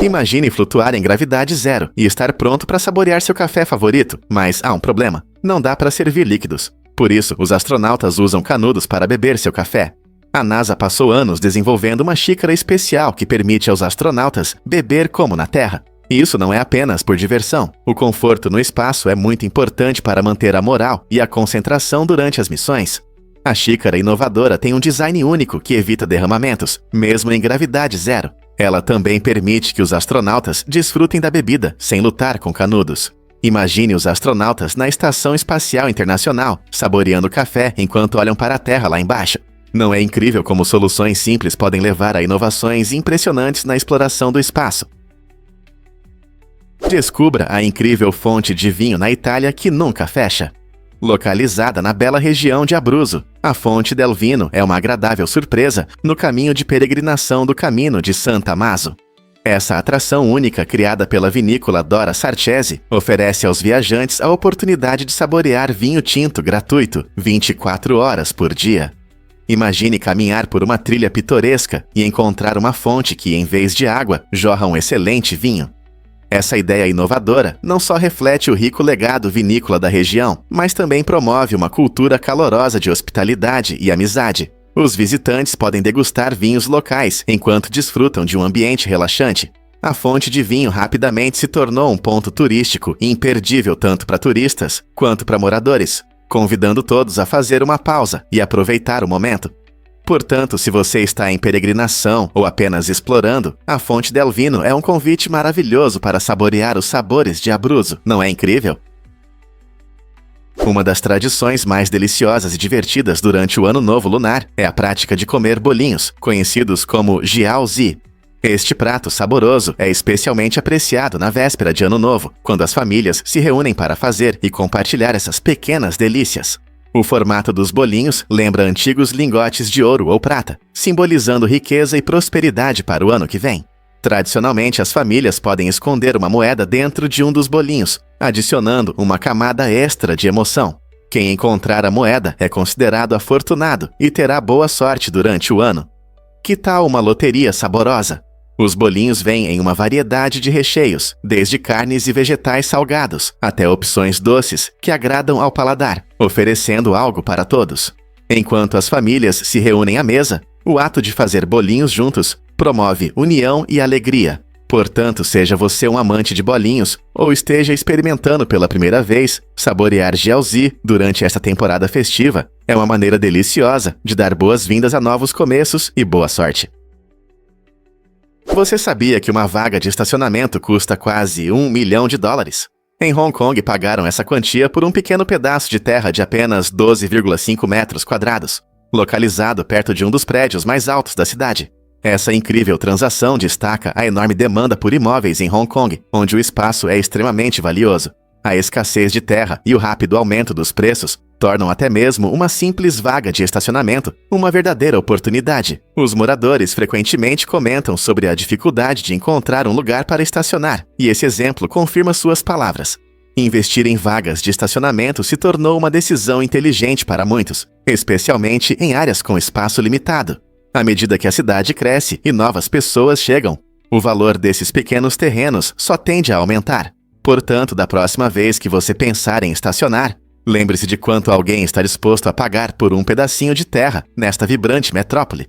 Imagine flutuar em gravidade zero e estar pronto para saborear seu café favorito, mas há um problema: não dá para servir líquidos. Por isso, os astronautas usam canudos para beber seu café. A NASA passou anos desenvolvendo uma xícara especial que permite aos astronautas beber como na Terra. E isso não é apenas por diversão. O conforto no espaço é muito importante para manter a moral e a concentração durante as missões. A xícara inovadora tem um design único que evita derramamentos, mesmo em gravidade zero. Ela também permite que os astronautas desfrutem da bebida sem lutar com canudos. Imagine os astronautas na Estação Espacial Internacional, saboreando café enquanto olham para a Terra lá embaixo. Não é incrível como soluções simples podem levar a inovações impressionantes na exploração do espaço? Descubra a incrível fonte de vinho na Itália que nunca fecha. Localizada na bela região de Abruzzo, a Fonte del Vino é uma agradável surpresa no caminho de peregrinação do Cammino di Sant'Amaso. Essa atração única criada pela vinícola Dora Sarcesi oferece aos viajantes a oportunidade de saborear vinho tinto gratuito 24 horas por dia. Imagine caminhar por uma trilha pitoresca e encontrar uma fonte que, em vez de água, jorra um excelente vinho. Essa ideia inovadora não só reflete o rico legado vinícola da região, mas também promove uma cultura calorosa de hospitalidade e amizade. Os visitantes podem degustar vinhos locais enquanto desfrutam de um ambiente relaxante. A fonte de vinho rapidamente se tornou um ponto turístico imperdível tanto para turistas quanto para moradores, convidando todos a fazer uma pausa e aproveitar o momento. Portanto, se você está em peregrinação ou apenas explorando, a Fonte del Vino é um convite maravilhoso para saborear os sabores de Abruzzo, não é incrível? Uma das tradições mais deliciosas e divertidas durante o Ano Novo Lunar é a prática de comer bolinhos, conhecidos como jiaozi. Este prato saboroso é especialmente apreciado na véspera de Ano Novo, quando as famílias se reúnem para fazer e compartilhar essas pequenas delícias. O formato dos bolinhos lembra antigos lingotes de ouro ou prata, simbolizando riqueza e prosperidade para o ano que vem. Tradicionalmente, as famílias podem esconder uma moeda dentro de um dos bolinhos, adicionando uma camada extra de emoção. Quem encontrar a moeda é considerado afortunado e terá boa sorte durante o ano. Que tal uma loteria saborosa? Os bolinhos vêm em uma variedade de recheios, desde carnes e vegetais salgados, até opções doces que agradam ao paladar, oferecendo algo para todos. Enquanto as famílias se reúnem à mesa, o ato de fazer bolinhos juntos promove união e alegria. Portanto, seja você um amante de bolinhos ou esteja experimentando pela primeira vez, saborear jiaozi durante esta temporada festiva é uma maneira deliciosa de dar boas-vindas a novos começos e boa sorte. Você sabia que uma vaga de estacionamento custa quase $1 milhão? Em Hong Kong pagaram essa quantia por um pequeno pedaço de terra de apenas 12,5 metros quadrados, localizado perto de um dos prédios mais altos da cidade. Essa incrível transação destaca a enorme demanda por imóveis em Hong Kong, onde o espaço é extremamente valioso. A escassez de terra e o rápido aumento dos preços tornam até mesmo uma simples vaga de estacionamento uma verdadeira oportunidade. Os moradores frequentemente comentam sobre a dificuldade de encontrar um lugar para estacionar, e esse exemplo confirma suas palavras. Investir em vagas de estacionamento se tornou uma decisão inteligente para muitos, especialmente em áreas com espaço limitado. À medida que a cidade cresce e novas pessoas chegam, o valor desses pequenos terrenos só tende a aumentar. Portanto, da próxima vez que você pensar em estacionar, lembre-se de quanto alguém está disposto a pagar por um pedacinho de terra nesta vibrante metrópole.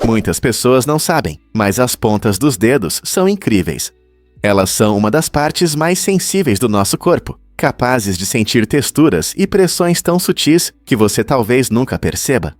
Muitas pessoas não sabem, mas as pontas dos dedos são incríveis. Elas são uma das partes mais sensíveis do nosso corpo, capazes de sentir texturas e pressões tão sutis que você talvez nunca perceba.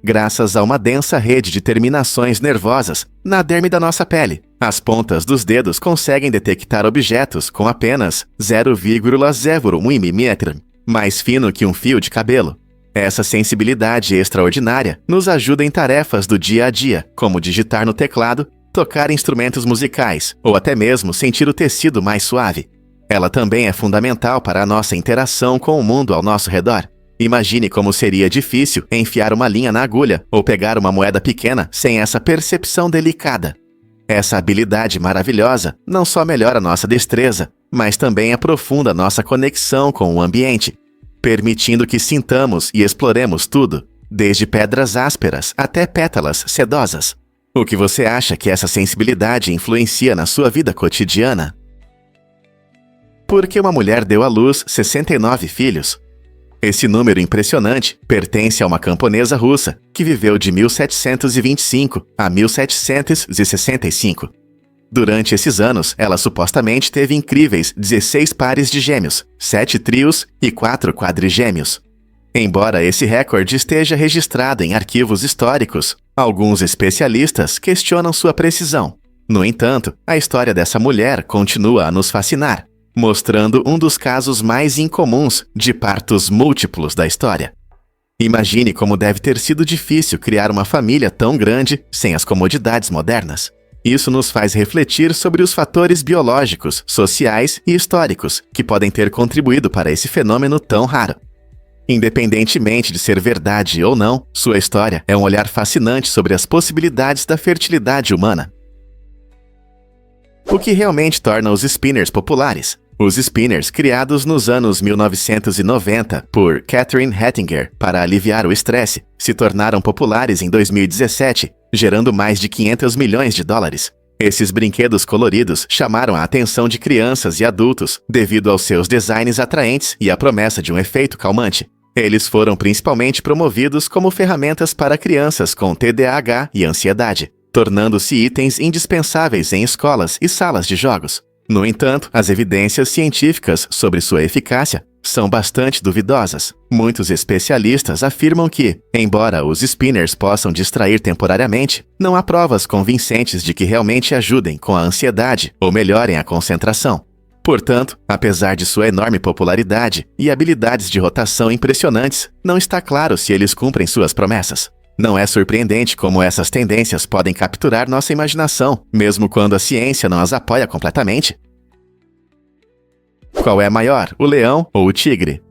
Graças a uma densa rede de terminações nervosas na derme da nossa pele, as pontas dos dedos conseguem detectar objetos com apenas 0,01 mm, mais fino que um fio de cabelo. Essa sensibilidade extraordinária nos ajuda em tarefas do dia a dia, como digitar no teclado, tocar instrumentos musicais ou até mesmo sentir o tecido mais suave. Ela também é fundamental para a nossa interação com o mundo ao nosso redor. Imagine como seria difícil enfiar uma linha na agulha ou pegar uma moeda pequena sem essa percepção delicada. Essa habilidade maravilhosa não só melhora nossa destreza, mas também aprofunda nossa conexão com o ambiente, permitindo que sintamos e exploremos tudo, desde pedras ásperas até pétalas sedosas. O que você acha que essa sensibilidade influencia na sua vida cotidiana? Por que uma mulher deu à luz 69 filhos? Esse número impressionante pertence a uma camponesa russa que viveu de 1725 a 1765. Durante esses anos, ela supostamente teve incríveis 16 pares de gêmeos, 7 trios e 4 quadrigêmeos. Embora esse recorde esteja registrado em arquivos históricos, alguns especialistas questionam sua precisão. No entanto, a história dessa mulher continua a nos fascinar, mostrando um dos casos mais incomuns de partos múltiplos da história. Imagine como deve ter sido difícil criar uma família tão grande sem as comodidades modernas. Isso nos faz refletir sobre os fatores biológicos, sociais e históricos que podem ter contribuído para esse fenômeno tão raro. Independentemente de ser verdade ou não, sua história é um olhar fascinante sobre as possibilidades da fertilidade humana. O que realmente torna os spinners populares? Os spinners, criados nos anos 1990 por Catherine Hettinger para aliviar o estresse, se tornaram populares em 2017, gerando mais de 500 milhões de dólares. Esses brinquedos coloridos chamaram a atenção de crianças e adultos devido aos seus designs atraentes e à promessa de um efeito calmante. Eles foram principalmente promovidos como ferramentas para crianças com TDAH e ansiedade, tornando-se itens indispensáveis em escolas e salas de jogos. No entanto, as evidências científicas sobre sua eficácia são bastante duvidosas. Muitos especialistas afirmam que, embora os spinners possam distrair temporariamente, não há provas convincentes de que realmente ajudem com a ansiedade ou melhorem a concentração. Portanto, apesar de sua enorme popularidade e habilidades de rotação impressionantes, não está claro se eles cumprem suas promessas. Não é surpreendente como essas tendências podem capturar nossa imaginação, mesmo quando a ciência não as apoia completamente. Qual é maior, o leão ou o tigre?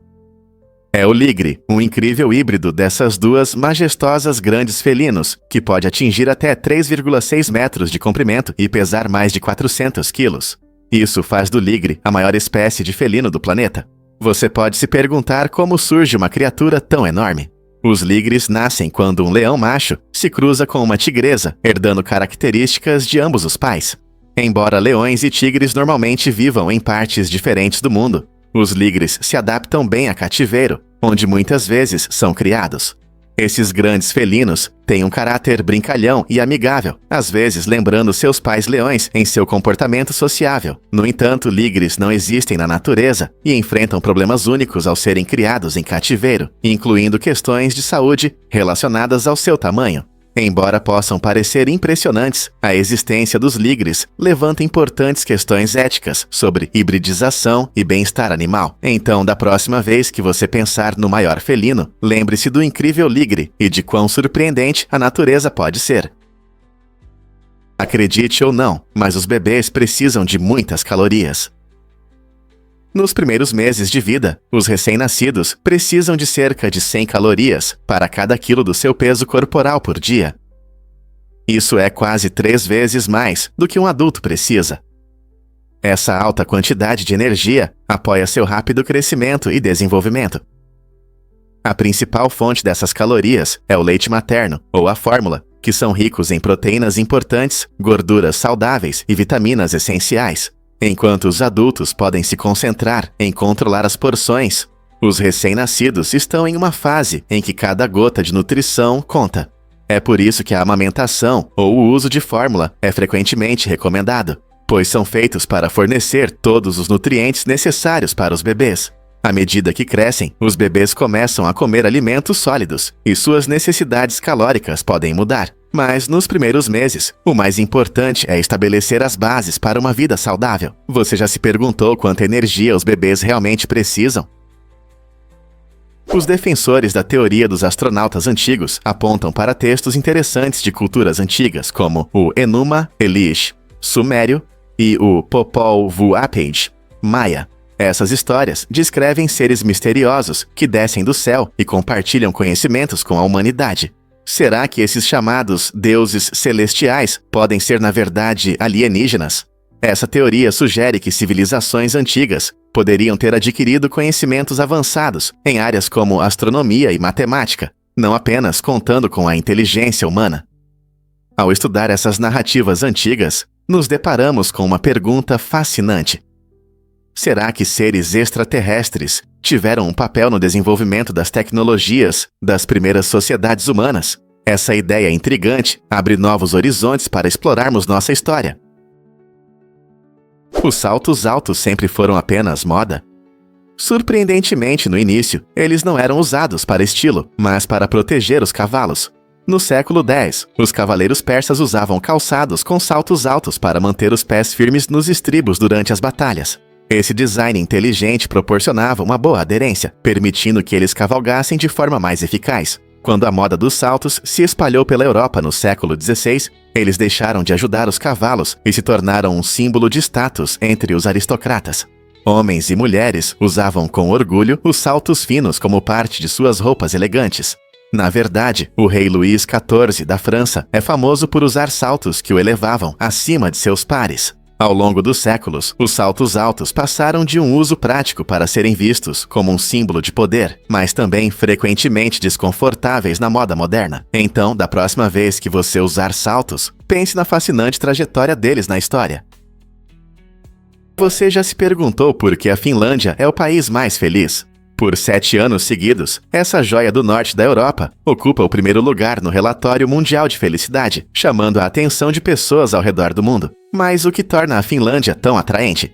É o ligre, um incrível híbrido dessas duas majestosas grandes felinos, que pode atingir até 3,6 metros de comprimento e pesar mais de 400 quilos. Isso faz do ligre a maior espécie de felino do planeta. Você pode se perguntar como surge uma criatura tão enorme. Os ligres nascem quando um leão macho se cruza com uma tigresa, herdando características de ambos os pais. Embora leões e tigres normalmente vivam em partes diferentes do mundo, os ligres se adaptam bem a cativeiro, onde muitas vezes são criados. Esses grandes felinos têm um caráter brincalhão e amigável, às vezes lembrando seus pais leões em seu comportamento sociável. No entanto, ligres não existem na natureza e enfrentam problemas únicos ao serem criados em cativeiro, incluindo questões de saúde relacionadas ao seu tamanho. Embora possam parecer impressionantes, a existência dos ligres levanta importantes questões éticas sobre hibridização e bem-estar animal. Então, da próxima vez que você pensar no maior felino, lembre-se do incrível ligre e de quão surpreendente a natureza pode ser. Acredite ou não, mas os bebês precisam de muitas calorias. Nos primeiros meses de vida, os recém-nascidos precisam de cerca de 100 calorias para cada quilo do seu peso corporal por dia. Isso é quase 3 vezes mais do que um adulto precisa. Essa alta quantidade de energia apoia seu rápido crescimento e desenvolvimento. A principal fonte dessas calorias é o leite materno, ou a fórmula, que são ricos em proteínas importantes, gorduras saudáveis e vitaminas essenciais. Enquanto os adultos podem se concentrar em controlar as porções, os recém-nascidos estão em uma fase em que cada gota de nutrição conta. É por isso que a amamentação ou o uso de fórmula é frequentemente recomendado, pois são feitos para fornecer todos os nutrientes necessários para os bebês. À medida que crescem, os bebês começam a comer alimentos sólidos e suas necessidades calóricas podem mudar. Mas nos primeiros meses, o mais importante é estabelecer as bases para uma vida saudável. Você já se perguntou quanta energia os bebês realmente precisam? Os defensores da teoria dos astronautas antigos apontam para textos interessantes de culturas antigas, como o Enuma Elish, sumério, e o Popol Vuh Apage, maia. Essas histórias descrevem seres misteriosos que descem do céu e compartilham conhecimentos com a humanidade. Será que esses chamados deuses celestiais podem ser, na verdade, alienígenas? Essa teoria sugere que civilizações antigas poderiam ter adquirido conhecimentos avançados em áreas como astronomia e matemática, não apenas contando com a inteligência humana. Ao estudar essas narrativas antigas, nos deparamos com uma pergunta fascinante. Será que seres extraterrestres tiveram um papel no desenvolvimento das tecnologias das primeiras sociedades humanas? Essa ideia intrigante abre novos horizontes para explorarmos nossa história. Os saltos altos sempre foram apenas moda? Surpreendentemente, no início, eles não eram usados para estilo, mas para proteger os cavalos. No século X, os cavaleiros persas usavam calçados com saltos altos para manter os pés firmes nos estribos durante as batalhas. Esse design inteligente proporcionava uma boa aderência, permitindo que eles cavalgassem de forma mais eficaz. Quando a moda dos saltos se espalhou pela Europa no século XVI, eles deixaram de ajudar os cavalos e se tornaram um símbolo de status entre os aristocratas. Homens e mulheres usavam com orgulho os saltos finos como parte de suas roupas elegantes. Na verdade, o rei Luís XIV da França é famoso por usar saltos que o elevavam acima de seus pares. Ao longo dos séculos, os saltos altos passaram de um uso prático para serem vistos como um símbolo de poder, mas também frequentemente desconfortáveis na moda moderna. Então, da próxima vez que você usar saltos, pense na fascinante trajetória deles na história. Você já se perguntou por que a Finlândia é o país mais feliz? Por 7 anos seguidos, essa joia do norte da Europa ocupa o primeiro lugar no relatório mundial de felicidade, chamando a atenção de pessoas ao redor do mundo. Mas o que torna a Finlândia tão atraente?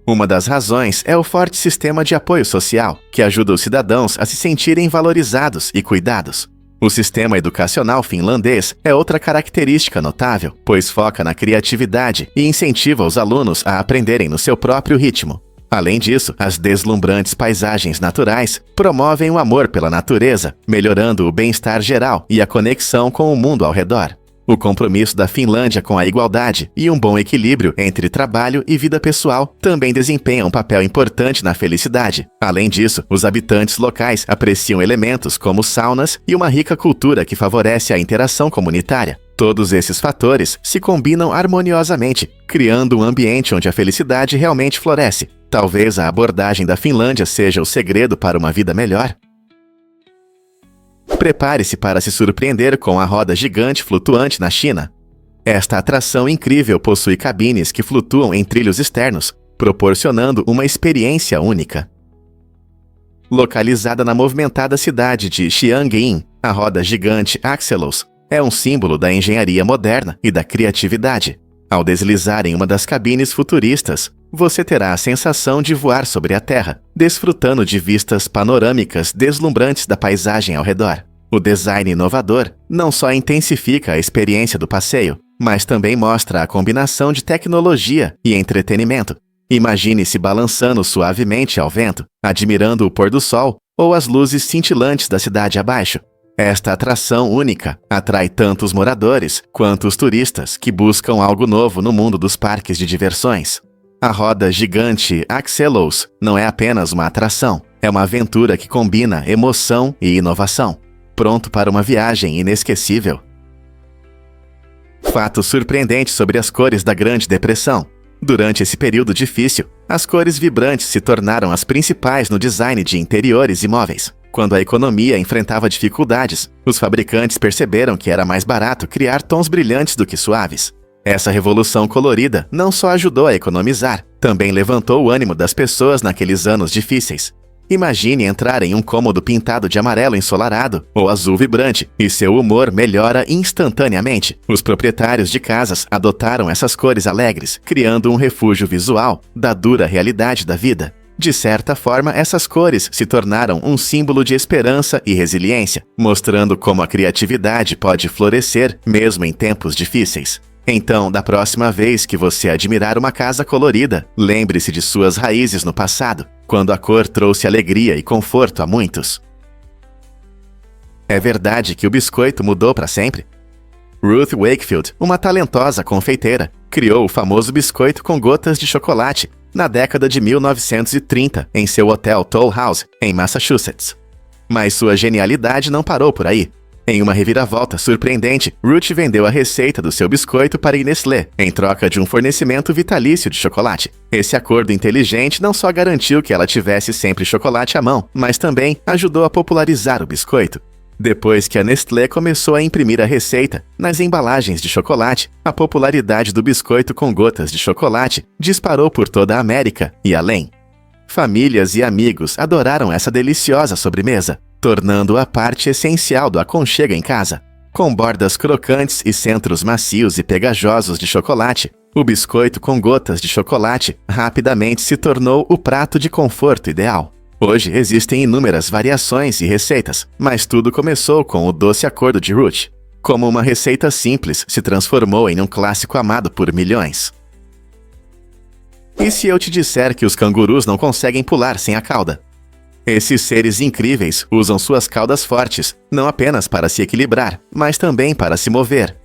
Uma das razões é o forte sistema de apoio social, que ajuda os cidadãos a se sentirem valorizados e cuidados. O sistema educacional finlandês é outra característica notável, pois foca na criatividade e incentiva os alunos a aprenderem no seu próprio ritmo. Além disso, as deslumbrantes paisagens naturais promovem o amor pela natureza, melhorando o bem-estar geral e a conexão com o mundo ao redor. O compromisso da Finlândia com a igualdade e um bom equilíbrio entre trabalho e vida pessoal também desempenham um papel importante na felicidade. Além disso, os habitantes locais apreciam elementos como saunas e uma rica cultura que favorece a interação comunitária. Todos esses fatores se combinam harmoniosamente, criando um ambiente onde a felicidade realmente floresce. Talvez a abordagem da Finlândia seja o segredo para uma vida melhor. Prepare-se para se surpreender com a roda gigante flutuante na China. Esta atração incrível possui cabines que flutuam em trilhos externos, proporcionando uma experiência única. Localizada na movimentada cidade de Xiangyin, a roda gigante Axelos é um símbolo da engenharia moderna e da criatividade. Ao deslizar em uma das cabines futuristas, você terá a sensação de voar sobre a Terra, desfrutando de vistas panorâmicas deslumbrantes da paisagem ao redor. O design inovador não só intensifica a experiência do passeio, mas também mostra a combinação de tecnologia e entretenimento. Imagine-se balançando suavemente ao vento, admirando o pôr do sol ou as luzes cintilantes da cidade abaixo. Esta atração única atrai tanto os moradores quanto os turistas que buscam algo novo no mundo dos parques de diversões. A roda gigante Axelos não é apenas uma atração, é uma aventura que combina emoção e inovação. Pronto para uma viagem inesquecível. Fato surpreendente sobre as cores da Grande Depressão. Durante esse período difícil, as cores vibrantes se tornaram as principais no design de interiores e móveis. Quando a economia enfrentava dificuldades, os fabricantes perceberam que era mais barato criar tons brilhantes do que suaves. Essa revolução colorida não só ajudou a economizar, também levantou o ânimo das pessoas naqueles anos difíceis. Imagine entrar em um cômodo pintado de amarelo ensolarado ou azul vibrante e seu humor melhora instantaneamente. Os proprietários de casas adotaram essas cores alegres, criando um refúgio visual da dura realidade da vida. De certa forma, essas cores se tornaram um símbolo de esperança e resiliência, mostrando como a criatividade pode florescer mesmo em tempos difíceis. Então, da próxima vez que você admirar uma casa colorida, lembre-se de suas raízes no passado, quando a cor trouxe alegria e conforto a muitos. É verdade que o biscoito mudou para sempre? Ruth Wakefield, uma talentosa confeiteira, criou o famoso biscoito com gotas de chocolate na década de 1930 em seu hotel Toll House, em Massachusetts. Mas sua genialidade não parou por aí. Em uma reviravolta surpreendente, Ruth vendeu a receita do seu biscoito para a Nestlé, em troca de um fornecimento vitalício de chocolate. Esse acordo inteligente não só garantiu que ela tivesse sempre chocolate à mão, mas também ajudou a popularizar o biscoito. Depois que a Nestlé começou a imprimir a receita nas embalagens de chocolate, a popularidade do biscoito com gotas de chocolate disparou por toda a América e além. Famílias e amigos adoraram essa deliciosa sobremesa, tornando-a parte essencial do aconchego em casa. Com bordas crocantes e centros macios e pegajosos de chocolate, o biscoito com gotas de chocolate rapidamente se tornou o prato de conforto ideal. Hoje existem inúmeras variações e receitas, mas tudo começou com o doce acordo de Ruth. Como uma receita simples se transformou em um clássico amado por milhões. E se eu te disser que os cangurus não conseguem pular sem a cauda? Esses seres incríveis usam suas caudas fortes, não apenas para se equilibrar, mas também para se mover.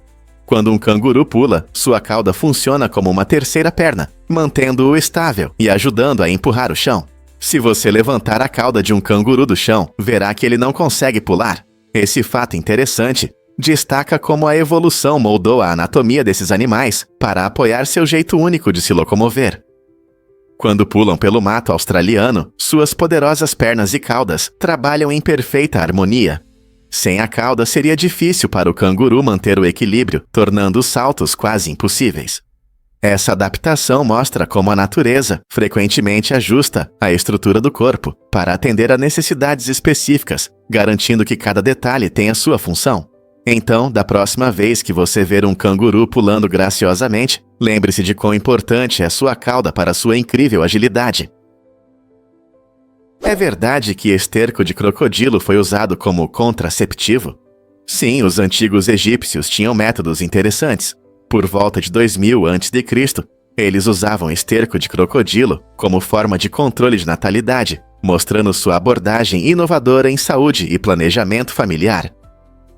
Quando um canguru pula, sua cauda funciona como uma terceira perna, mantendo-o estável e ajudando a empurrar o chão. Se você levantar a cauda de um canguru do chão, verá que ele não consegue pular. Esse fato interessante destaca como a evolução moldou a anatomia desses animais para apoiar seu jeito único de se locomover. Quando pulam pelo mato australiano, suas poderosas pernas e caudas trabalham em perfeita harmonia. Sem a cauda, seria difícil para o canguru manter o equilíbrio, tornando os saltos quase impossíveis. Essa adaptação mostra como a natureza frequentemente ajusta a estrutura do corpo para atender a necessidades específicas, garantindo que cada detalhe tenha sua função. Então, da próxima vez que você ver um canguru pulando graciosamente, lembre-se de quão importante é sua cauda para sua incrível agilidade. É verdade que esterco de crocodilo foi usado como contraceptivo? Sim, os antigos egípcios tinham métodos interessantes. Por volta de 2000 a.C., eles usavam esterco de crocodilo como forma de controle de natalidade, mostrando sua abordagem inovadora em saúde e planejamento familiar.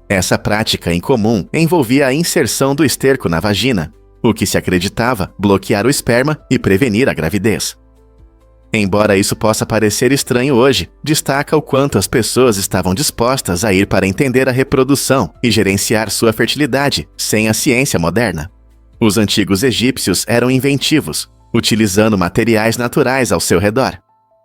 Essa prática incomum envolvia a inserção do esterco na vagina, o que se acreditava bloquear o esperma e prevenir a gravidez. Embora isso possa parecer estranho hoje, destaca o quanto as pessoas estavam dispostas a ir para entender a reprodução e gerenciar sua fertilidade sem a ciência moderna. Os antigos egípcios eram inventivos, utilizando materiais naturais ao seu redor.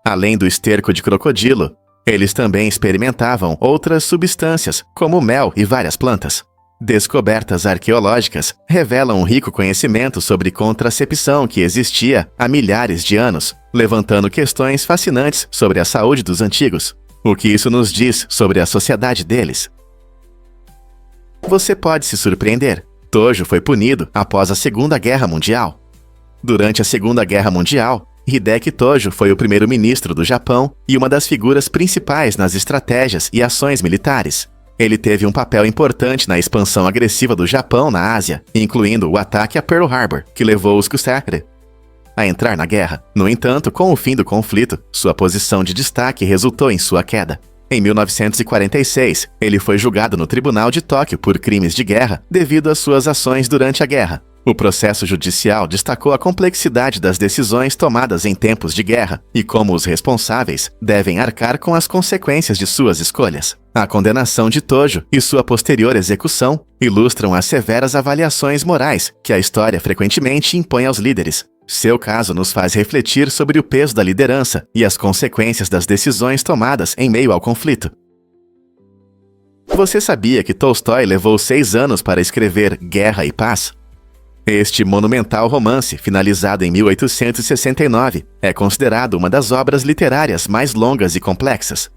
Além do esterco de crocodilo, eles também experimentavam outras substâncias, como mel e várias plantas. Descobertas arqueológicas revelam um rico conhecimento sobre contracepção que existia há milhares de anos, levantando questões fascinantes sobre a saúde dos antigos. O que isso nos diz sobre a sociedade deles? Você pode se surpreender. Tojo foi punido após a Segunda Guerra Mundial. Durante a Segunda Guerra Mundial, Hideki Tojo foi o primeiro-ministro do Japão e uma das figuras principais nas estratégias e ações militares. Ele teve um papel importante na expansão agressiva do Japão na Ásia, incluindo o ataque a Pearl Harbor, que levou os Kusakure a entrar na guerra. No entanto, com o fim do conflito, sua posição de destaque resultou em sua queda. Em 1946, ele foi julgado no Tribunal de Tóquio por crimes de guerra devido às suas ações durante a guerra. O processo judicial destacou a complexidade das decisões tomadas em tempos de guerra e como os responsáveis devem arcar com as consequências de suas escolhas. A condenação de Tojo e sua posterior execução ilustram as severas avaliações morais que a história frequentemente impõe aos líderes. Seu caso nos faz refletir sobre o peso da liderança e as consequências das decisões tomadas em meio ao conflito. Você sabia que Tolstói levou 6 anos para escrever Guerra e Paz? Este monumental romance, finalizado em 1869, é considerado uma das obras literárias mais longas e complexas.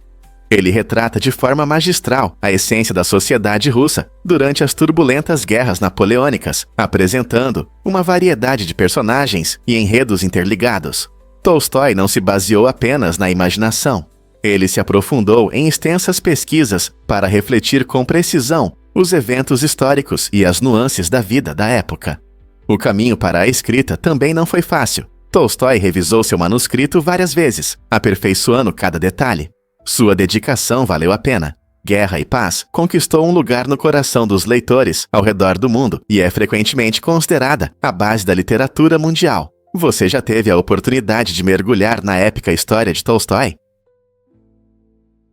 Ele retrata de forma magistral a essência da sociedade russa durante as turbulentas guerras napoleônicas, apresentando uma variedade de personagens e enredos interligados. Tolstói não se baseou apenas na imaginação. Ele se aprofundou em extensas pesquisas para refletir com precisão os eventos históricos e as nuances da vida da época. O caminho para a escrita também não foi fácil. Tolstói revisou seu manuscrito várias vezes, aperfeiçoando cada detalhe. Sua dedicação valeu a pena. Guerra e Paz conquistou um lugar no coração dos leitores ao redor do mundo e é frequentemente considerada a base da literatura mundial. Você já teve a oportunidade de mergulhar na épica história de Tolstói?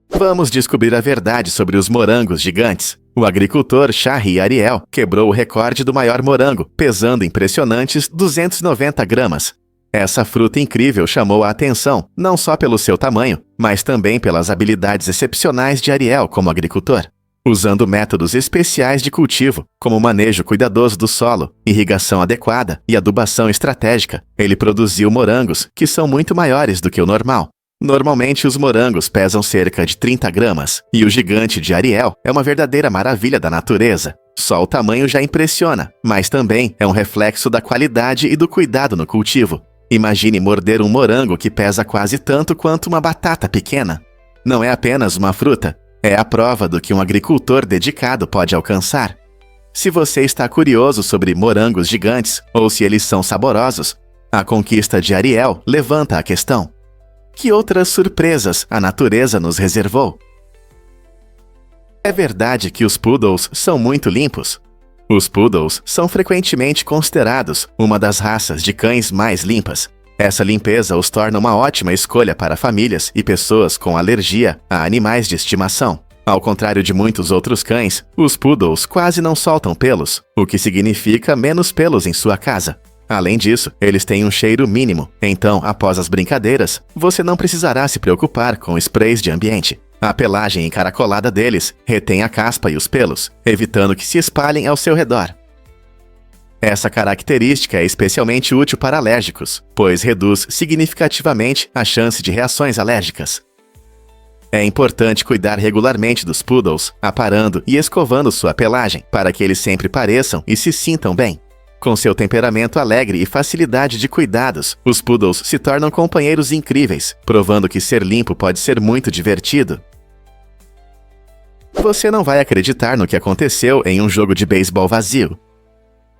Vamos descobrir a verdade sobre os morangos gigantes. O agricultor Shahriar Ariel quebrou o recorde do maior morango, pesando impressionantes 290 gramas. Essa fruta incrível chamou a atenção, não só pelo seu tamanho, mas também pelas habilidades excepcionais de Ariel como agricultor. Usando métodos especiais de cultivo, como manejo cuidadoso do solo, irrigação adequada e adubação estratégica, ele produziu morangos que são muito maiores do que o normal. Normalmente os morangos pesam cerca de 30 gramas, e o gigante de Ariel é uma verdadeira maravilha da natureza. Só o tamanho já impressiona, mas também é um reflexo da qualidade e do cuidado no cultivo. Imagine morder um morango que pesa quase tanto quanto uma batata pequena. Não é apenas uma fruta, é a prova do que um agricultor dedicado pode alcançar. Se você está curioso sobre morangos gigantes ou se eles são saborosos, a conquista de Ariel levanta a questão. Que outras surpresas a natureza nos reservou? É verdade que os poodles são muito limpos. Os poodles são frequentemente considerados uma das raças de cães mais limpas. Essa limpeza os torna uma ótima escolha para famílias e pessoas com alergia a animais de estimação. Ao contrário de muitos outros cães, os poodles quase não soltam pelos, o que significa menos pelos em sua casa. Além disso, eles têm um cheiro mínimo, então, após as brincadeiras, você não precisará se preocupar com sprays de ambiente. A pelagem encaracolada deles retém a caspa e os pelos, evitando que se espalhem ao seu redor. Essa característica é especialmente útil para alérgicos, pois reduz significativamente a chance de reações alérgicas. É importante cuidar regularmente dos poodles, aparando e escovando sua pelagem, para que eles sempre pareçam e se sintam bem. Com seu temperamento alegre e facilidade de cuidados, os poodles se tornam companheiros incríveis, provando que ser limpo pode ser muito divertido. Você não vai acreditar no que aconteceu em um jogo de beisebol vazio.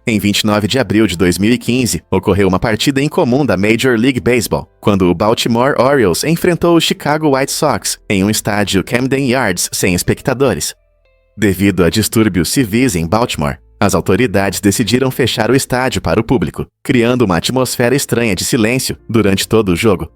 Em 29 de abril de 2015, ocorreu uma partida incomum da Major League Baseball, quando o Baltimore Orioles enfrentou o Chicago White Sox em um estádio Camden Yards sem espectadores. Devido a distúrbios civis em Baltimore, as autoridades decidiram fechar o estádio para o público, criando uma atmosfera estranha de silêncio durante todo o jogo.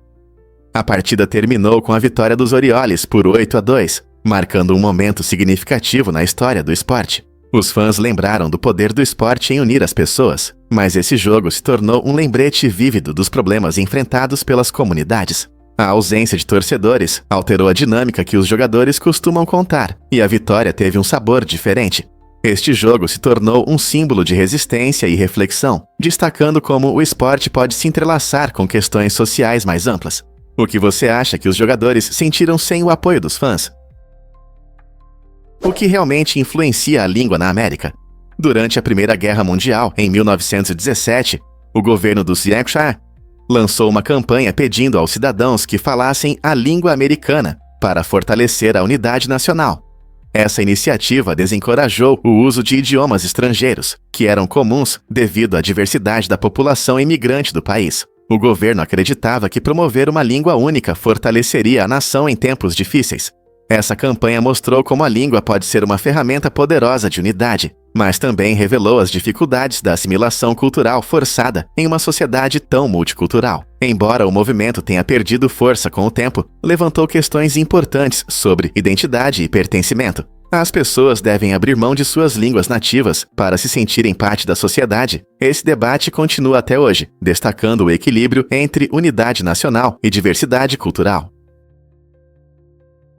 A partida terminou com a vitória dos Orioles por 8-2, marcando um momento significativo na história do esporte. Os fãs lembraram do poder do esporte em unir as pessoas, mas esse jogo se tornou um lembrete vívido dos problemas enfrentados pelas comunidades. A ausência de torcedores alterou a dinâmica que os jogadores costumam contar, e a vitória teve um sabor diferente. Este jogo se tornou um símbolo de resistência e reflexão, destacando como o esporte pode se entrelaçar com questões sociais mais amplas. O que você acha que os jogadores sentiram sem o apoio dos fãs? O que realmente influencia a língua na América? Durante a Primeira Guerra Mundial, em 1917, o governo do Yorkshire lançou uma campanha pedindo aos cidadãos que falassem a língua americana para fortalecer a unidade nacional. Essa iniciativa desencorajou o uso de idiomas estrangeiros, que eram comuns devido à diversidade da população imigrante do país. O governo acreditava que promover uma língua única fortaleceria a nação em tempos difíceis. Essa campanha mostrou como a língua pode ser uma ferramenta poderosa de unidade, mas também revelou as dificuldades da assimilação cultural forçada em uma sociedade tão multicultural. Embora o movimento tenha perdido força com o tempo, levantou questões importantes sobre identidade e pertencimento. As pessoas devem abrir mão de suas línguas nativas para se sentirem parte da sociedade. Esse debate continua até hoje, destacando o equilíbrio entre unidade nacional e diversidade cultural.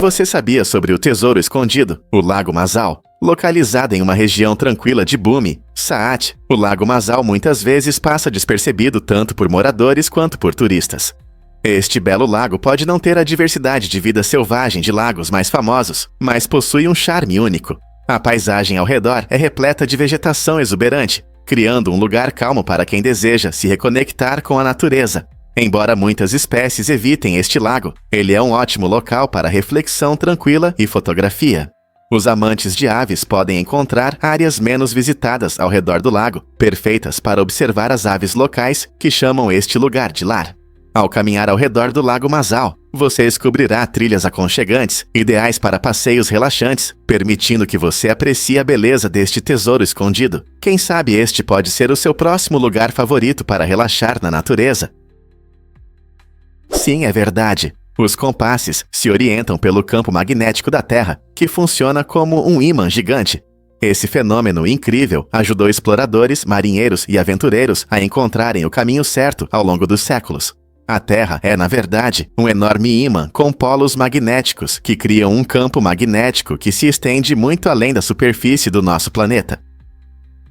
Você sabia sobre o tesouro escondido, o Lago Masal? Localizado em uma região tranquila de Bumi, Saat, o Lago Masal muitas vezes passa despercebido tanto por moradores quanto por turistas. Este belo lago pode não ter a diversidade de vida selvagem de lagos mais famosos, mas possui um charme único. A paisagem ao redor é repleta de vegetação exuberante, criando um lugar calmo para quem deseja se reconectar com a natureza. Embora muitas espécies evitem este lago, ele é um ótimo local para reflexão tranquila e fotografia. Os amantes de aves podem encontrar áreas menos visitadas ao redor do lago, perfeitas para observar as aves locais que chamam este lugar de lar. Ao caminhar ao redor do Lago Masal, você descobrirá trilhas aconchegantes, ideais para passeios relaxantes, permitindo que você aprecie a beleza deste tesouro escondido. Quem sabe este pode ser o seu próximo lugar favorito para relaxar na natureza. Sim, é verdade. Os compasses se orientam pelo campo magnético da Terra, que funciona como um ímã gigante. Esse fenômeno incrível ajudou exploradores, marinheiros e aventureiros a encontrarem o caminho certo ao longo dos séculos. A Terra é, na verdade, um enorme ímã com polos magnéticos que criam um campo magnético que se estende muito além da superfície do nosso planeta.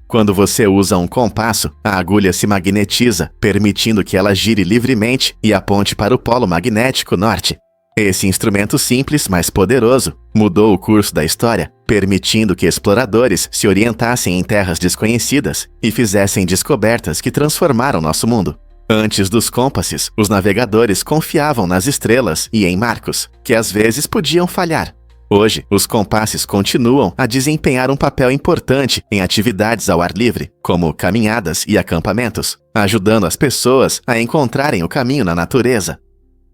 Quando você usa um compasso, a agulha se magnetiza, permitindo que ela gire livremente e aponte para o polo magnético norte. Esse instrumento simples, mas poderoso, mudou o curso da história, permitindo que exploradores se orientassem em terras desconhecidas e fizessem descobertas que transformaram nosso mundo. Antes dos compasses, os navegadores confiavam nas estrelas e em marcos, que às vezes podiam falhar. Hoje, os compasses continuam a desempenhar um papel importante em atividades ao ar livre, como caminhadas e acampamentos, ajudando as pessoas a encontrarem o caminho na natureza.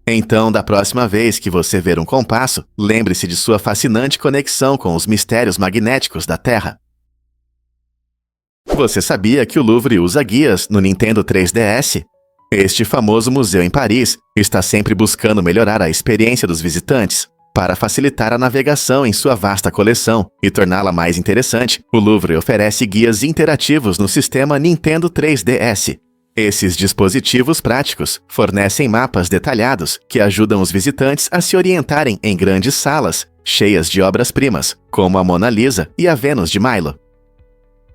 Então, da próxima vez que você ver um compasso, lembre-se de sua fascinante conexão com os mistérios magnéticos da Terra. Você sabia que o Louvre usa guias no Nintendo 3DS? Este famoso museu em Paris está sempre buscando melhorar a experiência dos visitantes. Para facilitar a navegação em sua vasta coleção e torná-la mais interessante, o Louvre oferece guias interativos no sistema Nintendo 3DS. Esses dispositivos práticos fornecem mapas detalhados que ajudam os visitantes a se orientarem em grandes salas, cheias de obras-primas, como a Mona Lisa e a Vênus de Milo.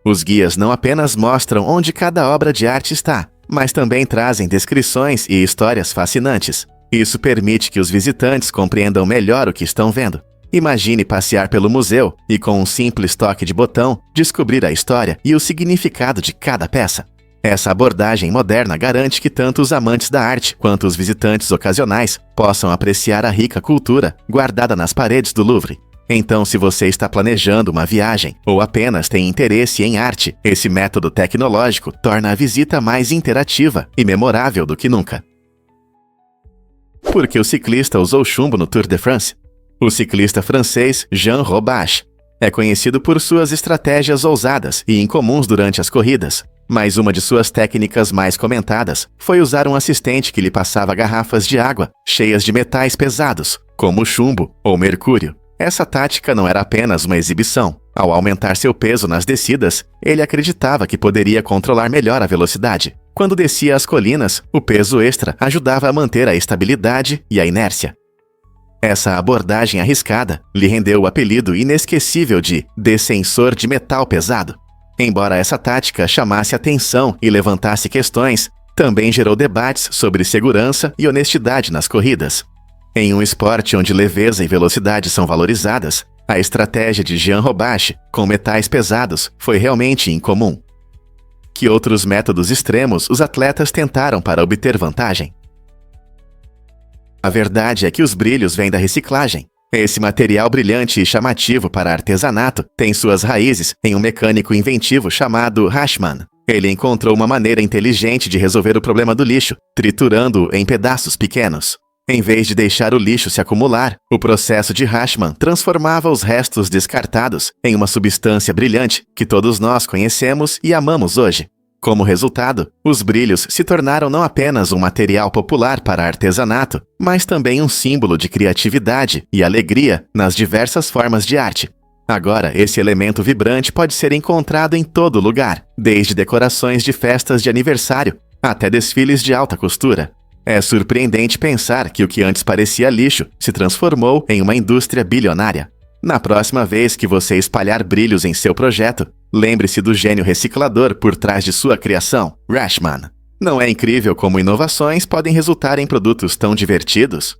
Os guias não apenas mostram onde cada obra de arte está, mas também trazem descrições e histórias fascinantes. Isso permite que os visitantes compreendam melhor o que estão vendo. Imagine passear pelo museu e, com um simples toque de botão, descobrir a história e o significado de cada peça. Essa abordagem moderna garante que tanto os amantes da arte quanto os visitantes ocasionais possam apreciar a rica cultura guardada nas paredes do Louvre. Então, se você está planejando uma viagem ou apenas tem interesse em arte, esse método tecnológico torna a visita mais interativa e memorável do que nunca. Por que o ciclista usou chumbo no Tour de France? O ciclista francês Jean Robache é conhecido por suas estratégias ousadas e incomuns durante as corridas, mas uma de suas técnicas mais comentadas foi usar um assistente que lhe passava garrafas de água cheias de metais pesados, como chumbo ou mercúrio. Essa tática não era apenas uma exibição. Ao aumentar seu peso nas descidas, ele acreditava que poderia controlar melhor a velocidade. Quando descia as colinas, o peso extra ajudava a manter a estabilidade e a inércia. Essa abordagem arriscada lhe rendeu o apelido inesquecível de descensor de metal pesado. Embora essa tática chamasse atenção e levantasse questões, também gerou debates sobre segurança e honestidade nas corridas. Em um esporte onde leveza e velocidade são valorizadas, a estratégia de Jean Robache com metais pesados foi realmente incomum. Que outros métodos extremos os atletas tentaram para obter vantagem? A verdade é que os brilhos vêm da reciclagem. Esse material brilhante e chamativo para artesanato tem suas raízes em um mecânico inventivo chamado Hashman. Ele encontrou uma maneira inteligente de resolver o problema do lixo, triturando-o em pedaços pequenos. Em vez de deixar o lixo se acumular, o processo de Hashman transformava os restos descartados em uma substância brilhante que todos nós conhecemos e amamos hoje. Como resultado, os brilhos se tornaram não apenas um material popular para artesanato, mas também um símbolo de criatividade e alegria nas diversas formas de arte. Agora, esse elemento vibrante pode ser encontrado em todo lugar, desde decorações de festas de aniversário até desfiles de alta costura. É surpreendente pensar que o que antes parecia lixo se transformou em uma indústria bilionária. Na próxima vez que você espalhar brilhos em seu projeto, lembre-se do gênio reciclador por trás de sua criação, Rashman. Não é incrível como inovações podem resultar em produtos tão divertidos?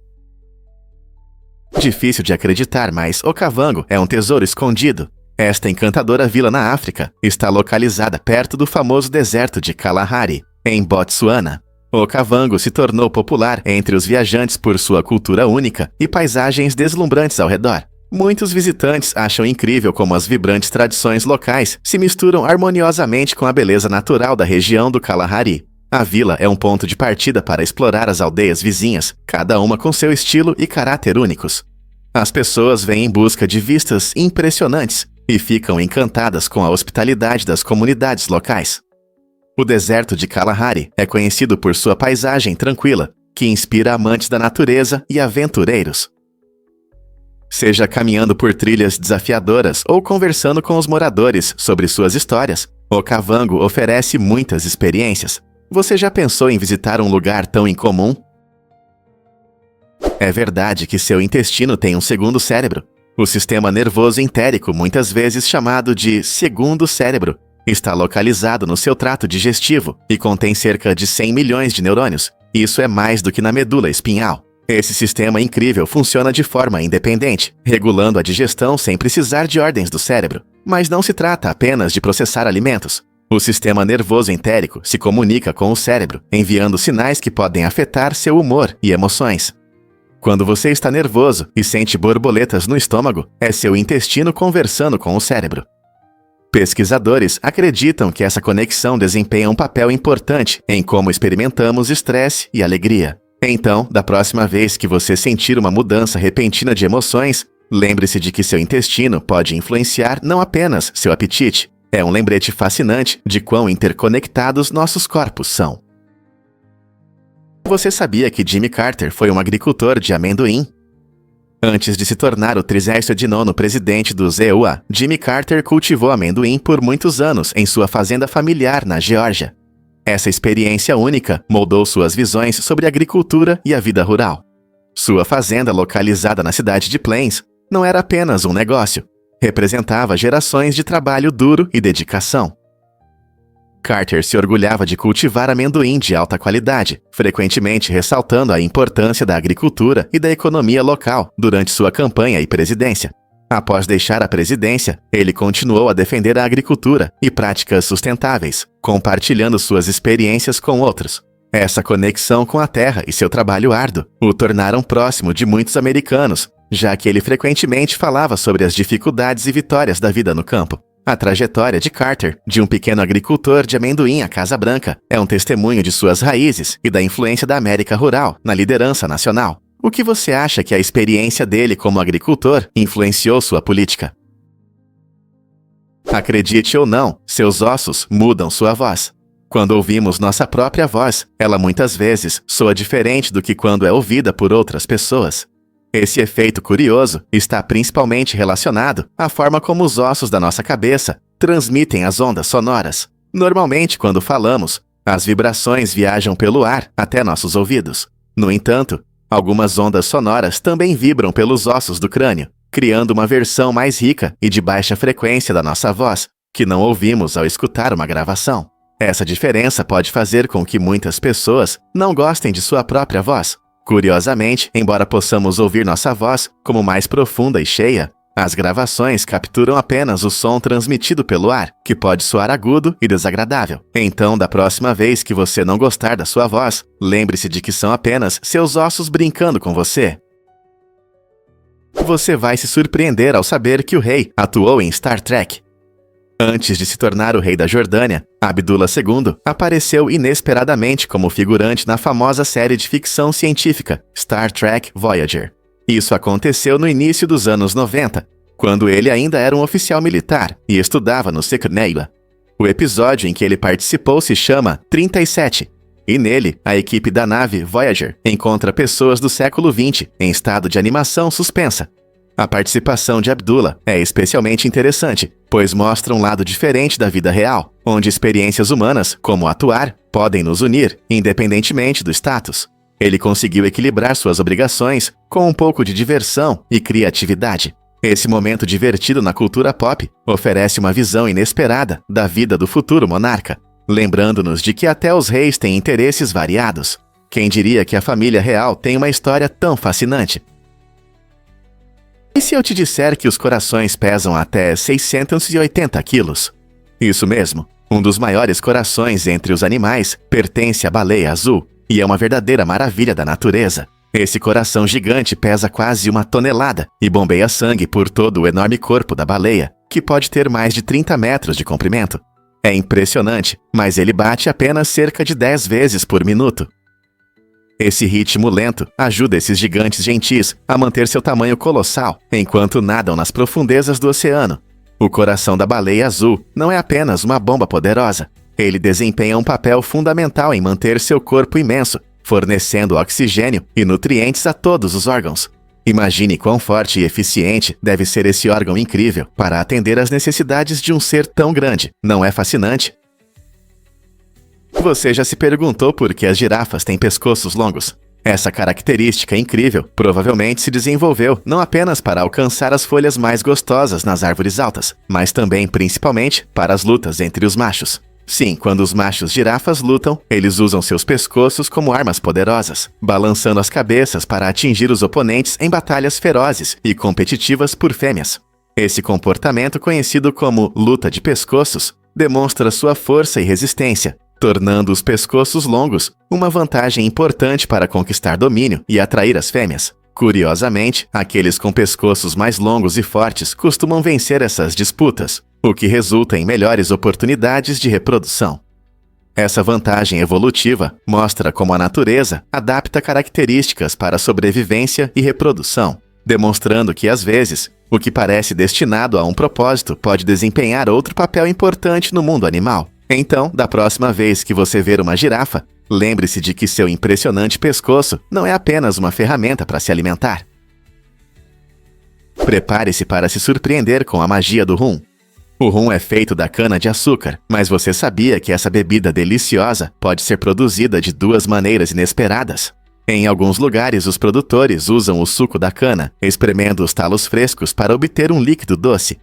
Difícil de acreditar, mas Okavango é um tesouro escondido. Esta encantadora vila na África está localizada perto do famoso deserto de Kalahari, em Botsuana. Okavango se tornou popular entre os viajantes por sua cultura única e paisagens deslumbrantes ao redor. Muitos visitantes acham incrível como as vibrantes tradições locais se misturam harmoniosamente com a beleza natural da região do Kalahari. A vila é um ponto de partida para explorar as aldeias vizinhas, cada uma com seu estilo e caráter únicos. As pessoas vêm em busca de vistas impressionantes e ficam encantadas com a hospitalidade das comunidades locais. O deserto de Kalahari é conhecido por sua paisagem tranquila, que inspira amantes da natureza e aventureiros. Seja caminhando por trilhas desafiadoras ou conversando com os moradores sobre suas histórias, Okavango oferece muitas experiências. Você já pensou em visitar um lugar tão incomum? É verdade que seu intestino tem um segundo cérebro. O sistema nervoso entérico, muitas vezes chamado de segundo cérebro, está localizado no seu trato digestivo e contém cerca de 100 milhões de neurônios. Isso é mais do que na medula espinhal. Esse sistema incrível funciona de forma independente, regulando a digestão sem precisar de ordens do cérebro. Mas não se trata apenas de processar alimentos. O sistema nervoso entérico se comunica com o cérebro, enviando sinais que podem afetar seu humor e emoções. Quando você está nervoso e sente borboletas no estômago, é seu intestino conversando com o cérebro. Pesquisadores acreditam que essa conexão desempenha um papel importante em como experimentamos estresse e alegria. Então, da próxima vez que você sentir uma mudança repentina de emoções, lembre-se de que seu intestino pode influenciar não apenas seu apetite. É um lembrete fascinante de quão interconectados nossos corpos são. Você sabia que Jimmy Carter foi um agricultor de amendoim? Antes de se tornar o 39º presidente do EUA, Jimmy Carter cultivou amendoim por muitos anos em sua fazenda familiar na Geórgia. Essa experiência única moldou suas visões sobre a agricultura e a vida rural. Sua fazenda, localizada na cidade de Plains, não era apenas um negócio. Representava gerações de trabalho duro e dedicação. Carter se orgulhava de cultivar amendoim de alta qualidade, frequentemente ressaltando a importância da agricultura e da economia local durante sua campanha e presidência. Após deixar a presidência, ele continuou a defender a agricultura e práticas sustentáveis, compartilhando suas experiências com outros. Essa conexão com a terra e seu trabalho árduo o tornaram próximo de muitos americanos, já que ele frequentemente falava sobre as dificuldades e vitórias da vida no campo. A trajetória de Carter, de um pequeno agricultor de amendoim à Casa Branca, é um testemunho de suas raízes e da influência da América rural na liderança nacional. O que você acha que a experiência dele como agricultor influenciou sua política? Acredite ou não, seus ossos mudam sua voz. Quando ouvimos nossa própria voz, ela muitas vezes soa diferente do que quando é ouvida por outras pessoas. Esse efeito curioso está principalmente relacionado à forma como os ossos da nossa cabeça transmitem as ondas sonoras. Normalmente, quando falamos, as vibrações viajam pelo ar até nossos ouvidos. No entanto, algumas ondas sonoras também vibram pelos ossos do crânio, criando uma versão mais rica e de baixa frequência da nossa voz, que não ouvimos ao escutar uma gravação. Essa diferença pode fazer com que muitas pessoas não gostem de sua própria voz. Curiosamente, embora possamos ouvir nossa voz como mais profunda e cheia, as gravações capturam apenas o som transmitido pelo ar, que pode soar agudo e desagradável. Então, da próxima vez que você não gostar da sua voz, lembre-se de que são apenas seus ossos brincando com você. Você vai se surpreender ao saber que o rei atuou em Star Trek. Antes de se tornar o rei da Jordânia, Abdullah II apareceu inesperadamente como figurante na famosa série de ficção científica Star Trek Voyager. Isso aconteceu no início dos anos 90, quando ele ainda era um oficial militar e estudava no Secunela. O episódio em que ele participou se chama 37, e nele, a equipe da nave Voyager encontra pessoas do século XX em estado de animação suspensa. A participação de Abdullah é especialmente interessante, pois mostra um lado diferente da vida real, onde experiências humanas, como atuar, podem nos unir, independentemente do status. Ele conseguiu equilibrar suas obrigações com um pouco de diversão e criatividade. Esse momento divertido na cultura pop oferece uma visão inesperada da vida do futuro monarca, lembrando-nos de que até os reis têm interesses variados. Quem diria que a família real tem uma história tão fascinante? E se eu te disser que os corações pesam até 680 quilos? Isso mesmo, um dos maiores corações entre os animais pertence à baleia azul, e é uma verdadeira maravilha da natureza. Esse coração gigante pesa quase 1 tonelada e bombeia sangue por todo o enorme corpo da baleia, que pode ter mais de 30 metros de comprimento. É impressionante, mas ele bate apenas cerca de 10 vezes por minuto. Esse ritmo lento ajuda esses gigantes gentis a manter seu tamanho colossal enquanto nadam nas profundezas do oceano. O coração da baleia azul não é apenas uma bomba poderosa. Ele desempenha um papel fundamental em manter seu corpo imenso, fornecendo oxigênio e nutrientes a todos os órgãos. Imagine quão forte e eficiente deve ser esse órgão incrível para atender às necessidades de um ser tão grande. Não é fascinante? Você já se perguntou por que as girafas têm pescoços longos? Essa característica incrível provavelmente se desenvolveu não apenas para alcançar as folhas mais gostosas nas árvores altas, mas também, principalmente, para as lutas entre os machos. Sim, quando os machos girafas lutam, eles usam seus pescoços como armas poderosas, balançando as cabeças para atingir os oponentes em batalhas ferozes e competitivas por fêmeas. Esse comportamento, conhecido como luta de pescoços, demonstra sua força e resistência, tornando os pescoços longos uma vantagem importante para conquistar domínio e atrair as fêmeas. Curiosamente, aqueles com pescoços mais longos e fortes costumam vencer essas disputas, o que resulta em melhores oportunidades de reprodução. Essa vantagem evolutiva mostra como a natureza adapta características para sobrevivência e reprodução, demonstrando que, às vezes, o que parece destinado a um propósito pode desempenhar outro papel importante no mundo animal. Então, da próxima vez que você ver uma girafa, lembre-se de que seu impressionante pescoço não é apenas uma ferramenta para se alimentar. Prepare-se para se surpreender com a magia do rum. O rum é feito da cana-de-açúcar, mas você sabia que essa bebida deliciosa pode ser produzida de duas maneiras inesperadas? Em alguns lugares, os produtores usam o suco da cana, espremendo os talos frescos para obter um líquido doce.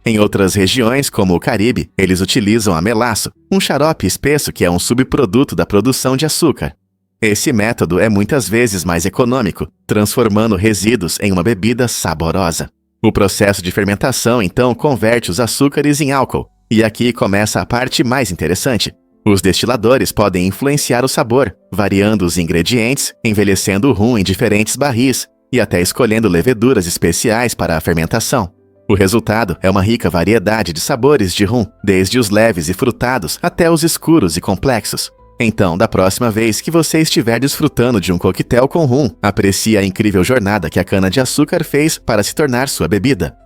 Em outras regiões, como o Caribe, eles utilizam a melaço, um xarope espesso que é um subproduto da produção de açúcar. Esse método é muitas vezes mais econômico, transformando resíduos em uma bebida saborosa. O processo de fermentação, então, converte os açúcares em álcool. E aqui começa a parte mais interessante. Os destiladores podem influenciar o sabor, variando os ingredientes, envelhecendo o rum em diferentes barris e até escolhendo leveduras especiais para a fermentação. O resultado é uma rica variedade de sabores de rum, desde os leves e frutados até os escuros e complexos. Então, da próxima vez que você estiver desfrutando de um coquetel com rum, aprecie a incrível jornada que a cana-de-açúcar fez para se tornar sua bebida.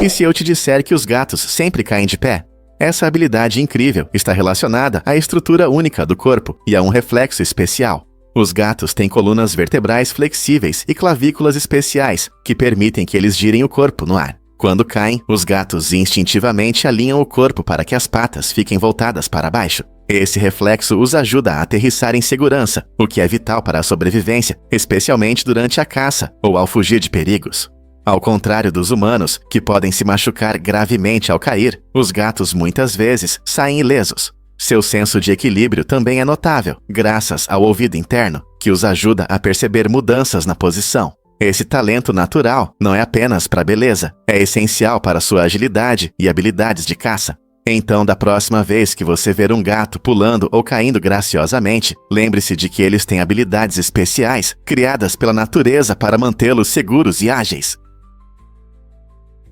E se eu te disser que os gatos sempre caem de pé? Essa habilidade incrível está relacionada à estrutura única do corpo e a um reflexo especial. Os gatos têm colunas vertebrais flexíveis e clavículas especiais, que permitem que eles girem o corpo no ar. Quando caem, os gatos instintivamente alinham o corpo para que as patas fiquem voltadas para baixo. Esse reflexo os ajuda a aterrissar em segurança, o que é vital para a sobrevivência, especialmente durante a caça ou ao fugir de perigos. Ao contrário dos humanos, que podem se machucar gravemente ao cair, os gatos muitas vezes saem ilesos. Seu senso de equilíbrio também é notável, graças ao ouvido interno, que os ajuda a perceber mudanças na posição. Esse talento natural não é apenas para beleza, é essencial para sua agilidade e habilidades de caça. Então, da próxima vez que você ver um gato pulando ou caindo graciosamente, lembre-se de que eles têm habilidades especiais, criadas pela natureza para mantê-los seguros e ágeis.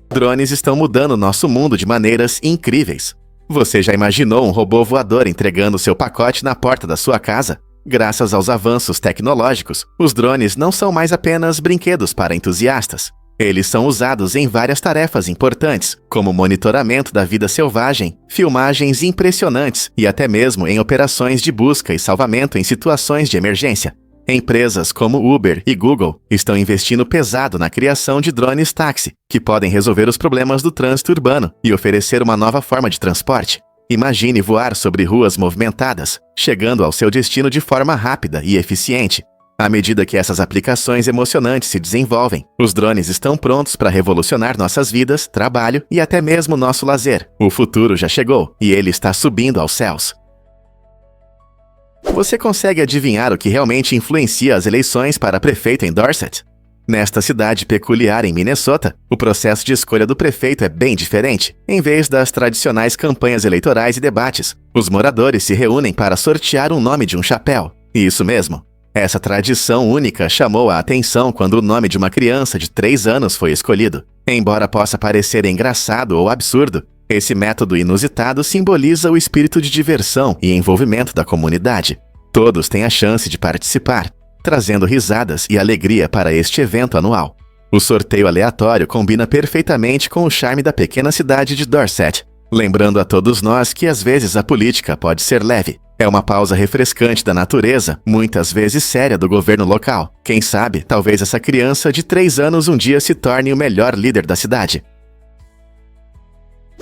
Drones estão mudando nosso mundo de maneiras incríveis. Você já imaginou um robô voador entregando seu pacote na porta da sua casa? Graças aos avanços tecnológicos, os drones não são mais apenas brinquedos para entusiastas. Eles são usados em várias tarefas importantes, como monitoramento da vida selvagem, filmagens impressionantes e até mesmo em operações de busca e salvamento em situações de emergência. Empresas como Uber e Google estão investindo pesado na criação de drones táxi, que podem resolver os problemas do trânsito urbano e oferecer uma nova forma de transporte. Imagine voar sobre ruas movimentadas, chegando ao seu destino de forma rápida e eficiente. À medida que essas aplicações emocionantes se desenvolvem, os drones estão prontos para revolucionar nossas vidas, trabalho e até mesmo nosso lazer. O futuro já chegou e ele está subindo aos céus. Você consegue adivinhar o que realmente influencia as eleições para prefeito em Dorset? Nesta cidade peculiar em Minnesota, o processo de escolha do prefeito é bem diferente. Em vez das tradicionais campanhas eleitorais e debates, os moradores se reúnem para sortear um nome de um chapéu. Isso mesmo. Essa tradição única chamou a atenção quando o nome de uma criança de 3 anos foi escolhido. Embora possa parecer engraçado ou absurdo, esse método inusitado simboliza o espírito de diversão e envolvimento da comunidade. Todos têm a chance de participar, trazendo risadas e alegria para este evento anual. O sorteio aleatório combina perfeitamente com o charme da pequena cidade de Dorset, lembrando a todos nós que às vezes a política pode ser leve. É uma pausa refrescante da natureza, muitas vezes séria do governo local. Quem sabe, talvez essa criança de 3 anos um dia se torne o melhor líder da cidade.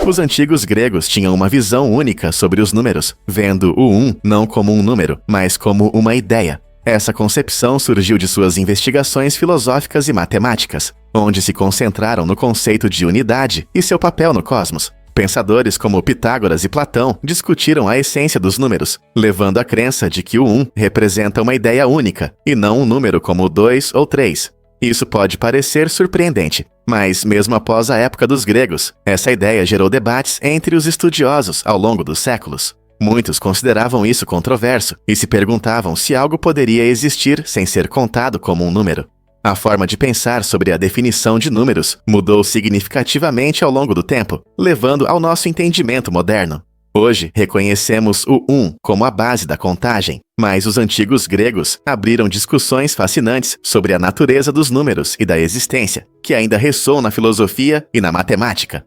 Os antigos gregos tinham uma visão única sobre os números, vendo o 1 não como um número, mas como uma ideia. Essa concepção surgiu de suas investigações filosóficas e matemáticas, onde se concentraram no conceito de unidade e seu papel no cosmos. Pensadores como Pitágoras e Platão discutiram a essência dos números, levando à crença de que o 1 representa uma ideia única, e não um número como o 2 ou 3. Isso pode parecer surpreendente, mas mesmo após a época dos gregos, essa ideia gerou debates entre os estudiosos ao longo dos séculos. Muitos consideravam isso controverso e se perguntavam se algo poderia existir sem ser contado como um número. A forma de pensar sobre a definição de números mudou significativamente ao longo do tempo, levando ao nosso entendimento moderno. Hoje, reconhecemos o 1 como a base da contagem, mas os antigos gregos abriram discussões fascinantes sobre a natureza dos números e da existência, que ainda ressoam na filosofia e na matemática.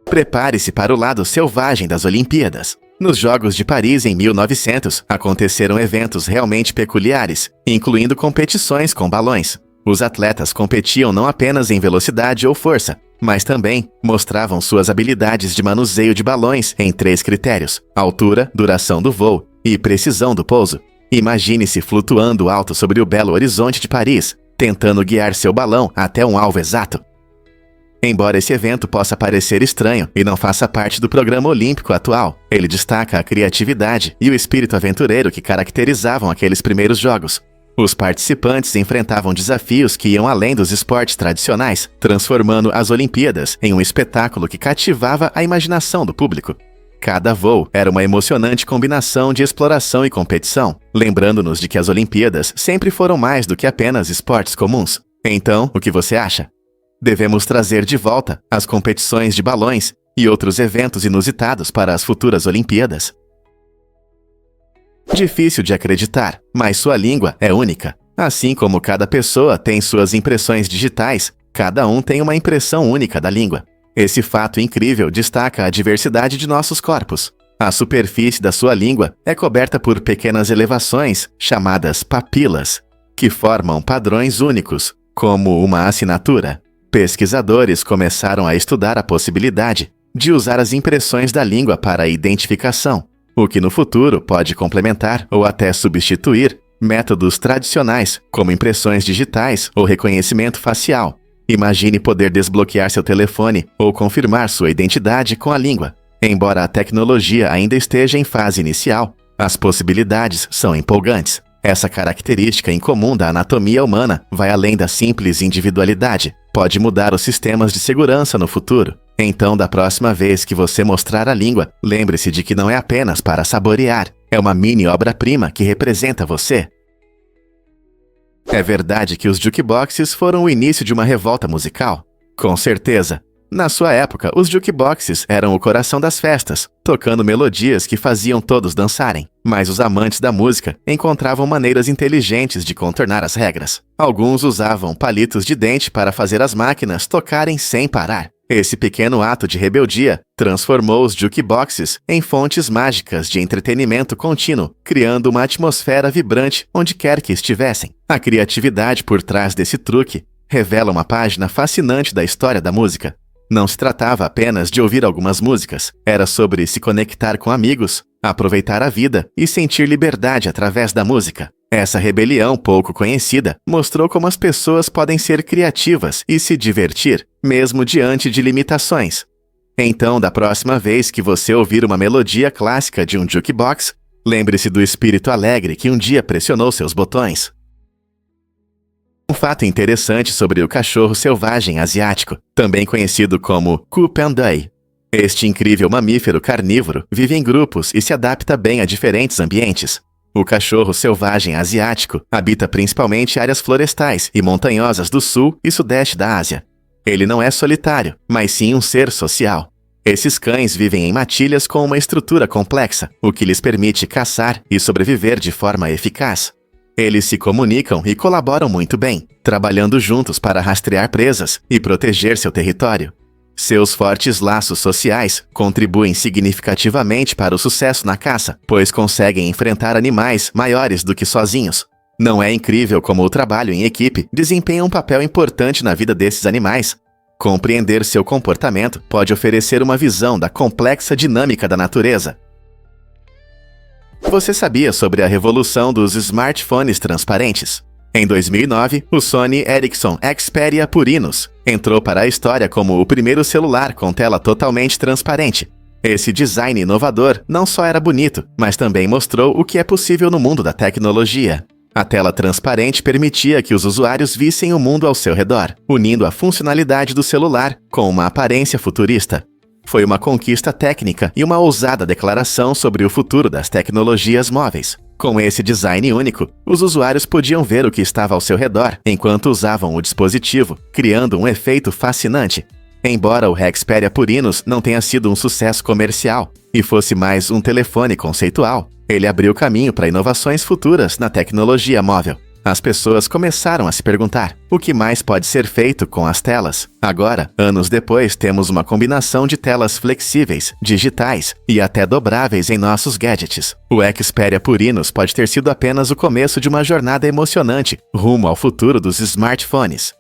Prepare-se para o lado selvagem das Olimpíadas. Nos Jogos de Paris, em 1900, aconteceram eventos realmente peculiares, incluindo competições com balões. Os atletas competiam não apenas em velocidade ou força, mas também mostravam suas habilidades de manuseio de balões em 3 critérios: altura, duração do voo e precisão do pouso. Imagine-se flutuando alto sobre o belo horizonte de Paris, tentando guiar seu balão até um alvo exato. Embora esse evento possa parecer estranho e não faça parte do programa olímpico atual, ele destaca a criatividade e o espírito aventureiro que caracterizavam aqueles primeiros jogos. Os participantes enfrentavam desafios que iam além dos esportes tradicionais, transformando as Olimpíadas em um espetáculo que cativava a imaginação do público. Cada voo era uma emocionante combinação de exploração e competição, lembrando-nos de que as Olimpíadas sempre foram mais do que apenas esportes comuns. Então, o que você acha? Devemos trazer de volta as competições de balões e outros eventos inusitados para as futuras Olimpíadas. Difícil de acreditar, mas sua língua é única. Assim como cada pessoa tem suas impressões digitais, cada um tem uma impressão única da língua. Esse fato incrível destaca a diversidade de nossos corpos. A superfície da sua língua é coberta por pequenas elevações, chamadas papilas, que formam padrões únicos, como uma assinatura. Pesquisadores começaram a estudar a possibilidade de usar as impressões da língua para a identificação, o que no futuro pode complementar ou até substituir métodos tradicionais, como impressões digitais ou reconhecimento facial. Imagine poder desbloquear seu telefone ou confirmar sua identidade com a língua. Embora a tecnologia ainda esteja em fase inicial, as possibilidades são empolgantes. Essa característica incomum da anatomia humana vai além da simples individualidade. Pode mudar os sistemas de segurança no futuro. Então, da próxima vez que você mostrar a língua, lembre-se de que não é apenas para saborear. É uma mini obra-prima que representa você. É verdade que os jukeboxes foram o início de uma revolta musical? Com certeza. Na sua época, os jukeboxes eram o coração das festas, tocando melodias que faziam todos dançarem. Mas os amantes da música encontravam maneiras inteligentes de contornar as regras. Alguns usavam palitos de dente para fazer as máquinas tocarem sem parar. Esse pequeno ato de rebeldia transformou os jukeboxes em fontes mágicas de entretenimento contínuo, criando uma atmosfera vibrante onde quer que estivessem. A criatividade por trás desse truque revela uma página fascinante da história da música. Não se tratava apenas de ouvir algumas músicas, era sobre se conectar com amigos, aproveitar a vida e sentir liberdade através da música. Essa rebelião pouco conhecida mostrou como as pessoas podem ser criativas e se divertir, mesmo diante de limitações. Então, da próxima vez que você ouvir uma melodia clássica de um jukebox, lembre-se do espírito alegre que um dia pressionou seus botões. Um fato interessante sobre o cachorro selvagem asiático, também conhecido como Ku Pandai. Este incrível mamífero carnívoro vive em grupos e se adapta bem a diferentes ambientes. O cachorro selvagem asiático habita principalmente áreas florestais e montanhosas do sul e sudeste da Ásia. Ele não é solitário, mas sim um ser social. Esses cães vivem em matilhas com uma estrutura complexa, o que lhes permite caçar e sobreviver de forma eficaz. Eles se comunicam e colaboram muito bem, trabalhando juntos para rastrear presas e proteger seu território. Seus fortes laços sociais contribuem significativamente para o sucesso na caça, pois conseguem enfrentar animais maiores do que sozinhos. Não é incrível como o trabalho em equipe desempenha um papel importante na vida desses animais? Compreender seu comportamento pode oferecer uma visão da complexa dinâmica da natureza. Você sabia sobre a revolução dos smartphones transparentes? Em 2009, o Sony Ericsson Xperia Purinos entrou para a história como o primeiro celular com tela totalmente transparente. Esse design inovador não só era bonito, mas também mostrou o que é possível no mundo da tecnologia. A tela transparente permitia que os usuários vissem o mundo ao seu redor, unindo a funcionalidade do celular com uma aparência futurista. Foi uma conquista técnica e uma ousada declaração sobre o futuro das tecnologias móveis. Com esse design único, os usuários podiam ver o que estava ao seu redor enquanto usavam o dispositivo, criando um efeito fascinante. Embora o Xperia Purinos não tenha sido um sucesso comercial e fosse mais um telefone conceitual, ele abriu caminho para inovações futuras na tecnologia móvel. As pessoas começaram a se perguntar: o que mais pode ser feito com as telas? Agora, anos depois, temos uma combinação de telas flexíveis, digitais e até dobráveis em nossos gadgets. O Xperia Purinos pode ter sido apenas o começo de uma jornada emocionante rumo ao futuro dos smartphones.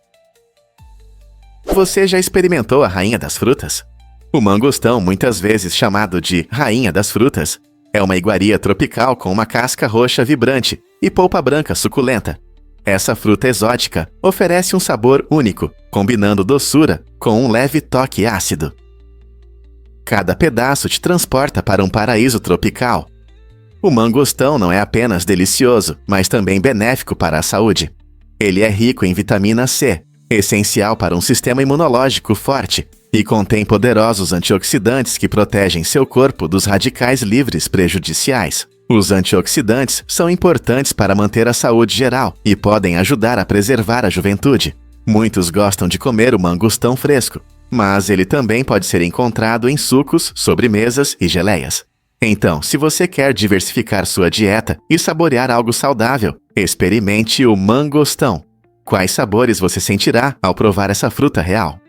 Você já experimentou a rainha das frutas? O mangostão, muitas vezes chamado de rainha das frutas, é uma iguaria tropical com uma casca roxa vibrante e polpa branca suculenta. Essa fruta exótica oferece um sabor único, combinando doçura com um leve toque ácido. Cada pedaço te transporta para um paraíso tropical. O mangostão não é apenas delicioso, mas também benéfico para a saúde. Ele é rico em vitamina C, essencial para um sistema imunológico forte, e contém poderosos antioxidantes que protegem seu corpo dos radicais livres prejudiciais. Os antioxidantes são importantes para manter a saúde geral e podem ajudar a preservar a juventude. Muitos gostam de comer o mangostão fresco, mas ele também pode ser encontrado em sucos, sobremesas e geleias. Então, se você quer diversificar sua dieta e saborear algo saudável, experimente o mangostão. Quais sabores você sentirá ao provar essa fruta real?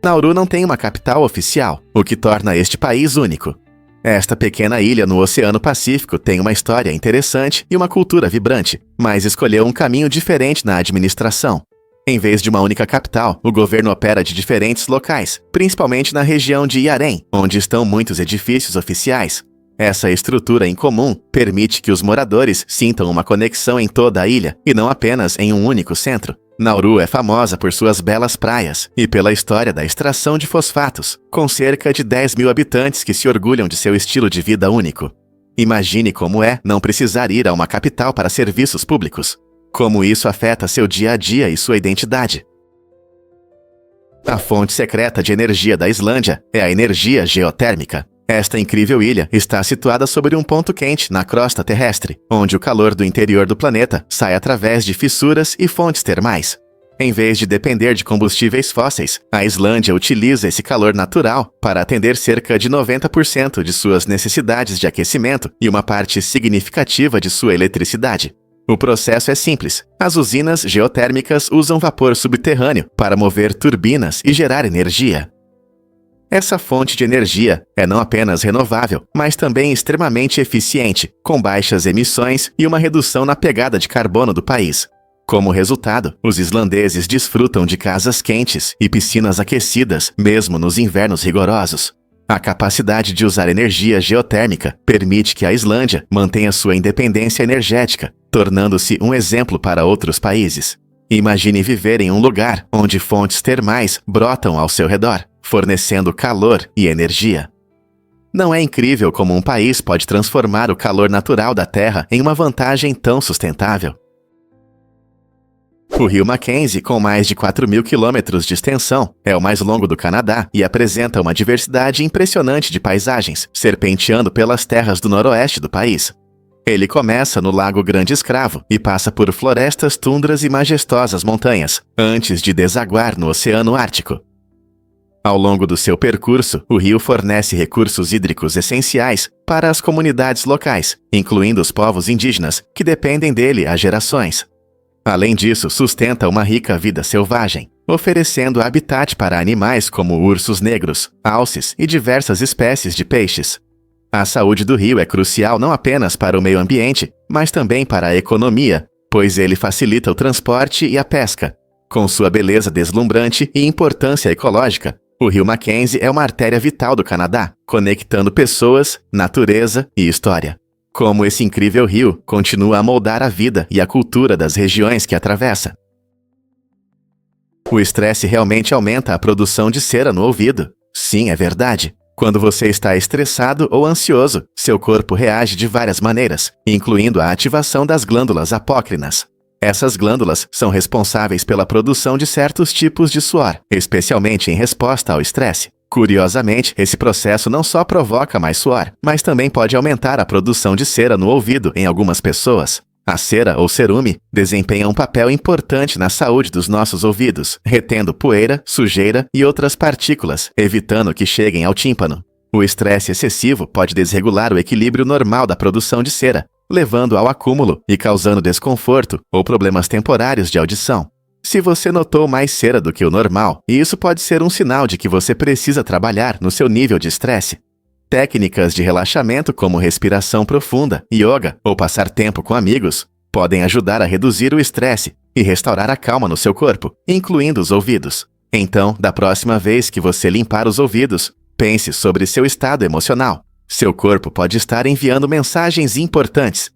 Nauru não tem uma capital oficial, o que torna este país único. Esta pequena ilha no Oceano Pacífico tem uma história interessante e uma cultura vibrante, mas escolheu um caminho diferente na administração. Em vez de uma única capital, o governo opera de diferentes locais, principalmente na região de Iarém, onde estão muitos edifícios oficiais. Essa estrutura em comum permite que os moradores sintam uma conexão em toda a ilha, e não apenas em um único centro. Nauru é famosa por suas belas praias e pela história da extração de fosfatos, com cerca de 10 mil habitantes que se orgulham de seu estilo de vida único. Imagine como é não precisar ir a uma capital para serviços públicos. Como isso afeta seu dia a dia e sua identidade. A fonte secreta de energia da Islândia é a energia geotérmica. Esta incrível ilha está situada sobre um ponto quente na crosta terrestre, onde o calor do interior do planeta sai através de fissuras e fontes termais. Em vez de depender de combustíveis fósseis, a Islândia utiliza esse calor natural para atender cerca de 90% de suas necessidades de aquecimento e uma parte significativa de sua eletricidade. O processo é simples. As usinas geotérmicas usam vapor subterrâneo para mover turbinas e gerar energia. Essa fonte de energia é não apenas renovável, mas também extremamente eficiente, com baixas emissões e uma redução na pegada de carbono do país. Como resultado, os islandeses desfrutam de casas quentes e piscinas aquecidas, mesmo nos invernos rigorosos. A capacidade de usar energia geotérmica permite que a Islândia mantenha sua independência energética, tornando-se um exemplo para outros países. Imagine viver em um lugar onde fontes termais brotam ao seu redor, fornecendo calor e energia. Não é incrível como um país pode transformar o calor natural da Terra em uma vantagem tão sustentável? O rio Mackenzie, com mais de 4.000 quilômetros de extensão, é o mais longo do Canadá e apresenta uma diversidade impressionante de paisagens, serpenteando pelas terras do noroeste do país. Ele começa no Lago Grande Escravo e passa por florestas, tundras e majestosas montanhas, antes de desaguar no Oceano Ártico. Ao longo do seu percurso, o rio fornece recursos hídricos essenciais para as comunidades locais, incluindo os povos indígenas, que dependem dele há gerações. Além disso, sustenta uma rica vida selvagem, oferecendo habitat para animais como ursos negros, alces e diversas espécies de peixes. A saúde do rio é crucial não apenas para o meio ambiente, mas também para a economia, pois ele facilita o transporte e a pesca. Com sua beleza deslumbrante e importância ecológica, o rio Mackenzie é uma artéria vital do Canadá, conectando pessoas, natureza e história. Como esse incrível rio continua a moldar a vida e a cultura das regiões que atravessa. O estresse realmente aumenta a produção de cera no ouvido. Sim, é verdade. Quando você está estressado ou ansioso, seu corpo reage de várias maneiras, incluindo a ativação das glândulas apócrinas. Essas glândulas são responsáveis pela produção de certos tipos de suor, especialmente em resposta ao estresse. Curiosamente, esse processo não só provoca mais suor, mas também pode aumentar a produção de cera no ouvido em algumas pessoas. A cera ou cerume desempenha um papel importante na saúde dos nossos ouvidos, retendo poeira, sujeira e outras partículas, evitando que cheguem ao tímpano. O estresse excessivo pode desregular o equilíbrio normal da produção de cera, levando ao acúmulo e causando desconforto ou problemas temporários de audição. Se você notou mais cera do que o normal, isso pode ser um sinal de que você precisa trabalhar no seu nível de estresse. Técnicas de relaxamento como respiração profunda, yoga ou passar tempo com amigos podem ajudar a reduzir o estresse e restaurar a calma no seu corpo, incluindo os ouvidos. Então, da próxima vez que você limpar os ouvidos, pense sobre seu estado emocional. Seu corpo pode estar enviando mensagens importantes.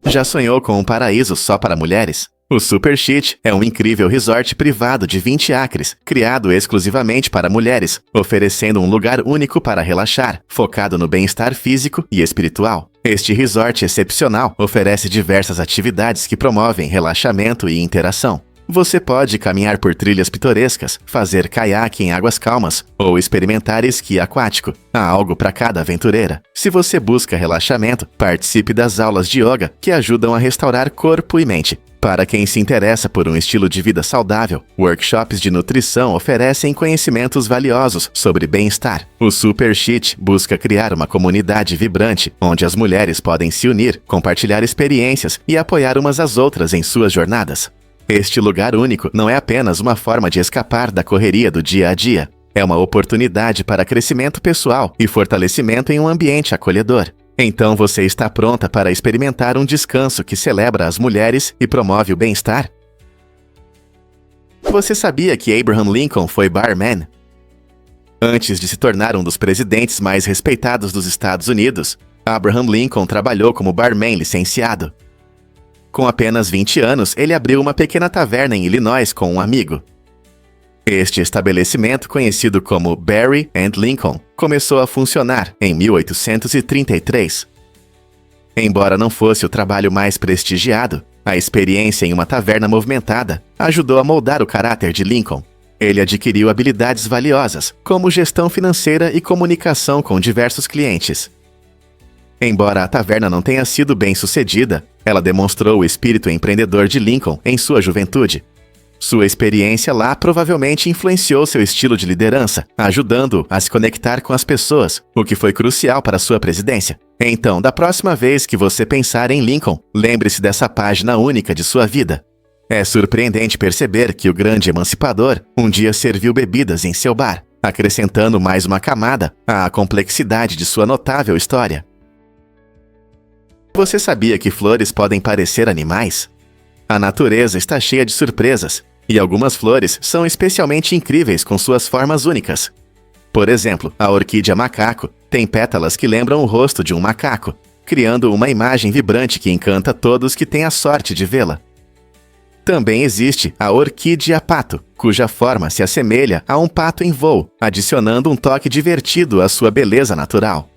Já sonhou com um paraíso só para mulheres? O Super Sheet é um incrível resort privado de 20 acres, criado exclusivamente para mulheres, oferecendo um lugar único para relaxar, focado no bem-estar físico e espiritual. Este resort excepcional oferece diversas atividades que promovem relaxamento e interação. Você pode caminhar por trilhas pitorescas, fazer caiaque em águas calmas ou experimentar esqui aquático. Há algo para cada aventureira. Se você busca relaxamento, participe das aulas de yoga que ajudam a restaurar corpo e mente. Para quem se interessa por um estilo de vida saudável, workshops de nutrição oferecem conhecimentos valiosos sobre bem-estar. O Super Sheet busca criar uma comunidade vibrante, onde as mulheres podem se unir, compartilhar experiências e apoiar umas às outras em suas jornadas. Este lugar único não é apenas uma forma de escapar da correria do dia a dia. É uma oportunidade para crescimento pessoal e fortalecimento em um ambiente acolhedor. Então você está pronta para experimentar um descanso que celebra as mulheres e promove o bem-estar? Você sabia que Abraham Lincoln foi barman? Antes de se tornar um dos presidentes mais respeitados dos Estados Unidos, Abraham Lincoln trabalhou como barman licenciado. Com apenas 20 anos, ele abriu uma pequena taverna em Illinois com um amigo. Este estabelecimento, conhecido como Barry and Lincoln, começou a funcionar em 1833. Embora não fosse o trabalho mais prestigiado, a experiência em uma taverna movimentada ajudou a moldar o caráter de Lincoln. Ele adquiriu habilidades valiosas, como gestão financeira e comunicação com diversos clientes. Embora a taverna não tenha sido bem-sucedida, ela demonstrou o espírito empreendedor de Lincoln em sua juventude. Sua experiência lá provavelmente influenciou seu estilo de liderança, ajudando-o a se conectar com as pessoas, o que foi crucial para sua presidência. Então, da próxima vez que você pensar em Lincoln, lembre-se dessa página única de sua vida. É surpreendente perceber que o grande emancipador um dia serviu bebidas em seu bar, acrescentando mais uma camada à complexidade de sua notável história. Você sabia que flores podem parecer animais? A natureza está cheia de surpresas, e algumas flores são especialmente incríveis com suas formas únicas. Por exemplo, a orquídea macaco tem pétalas que lembram o rosto de um macaco, criando uma imagem vibrante que encanta todos que têm a sorte de vê-la. Também existe a orquídea pato, cuja forma se assemelha a um pato em voo, adicionando um toque divertido à sua beleza natural.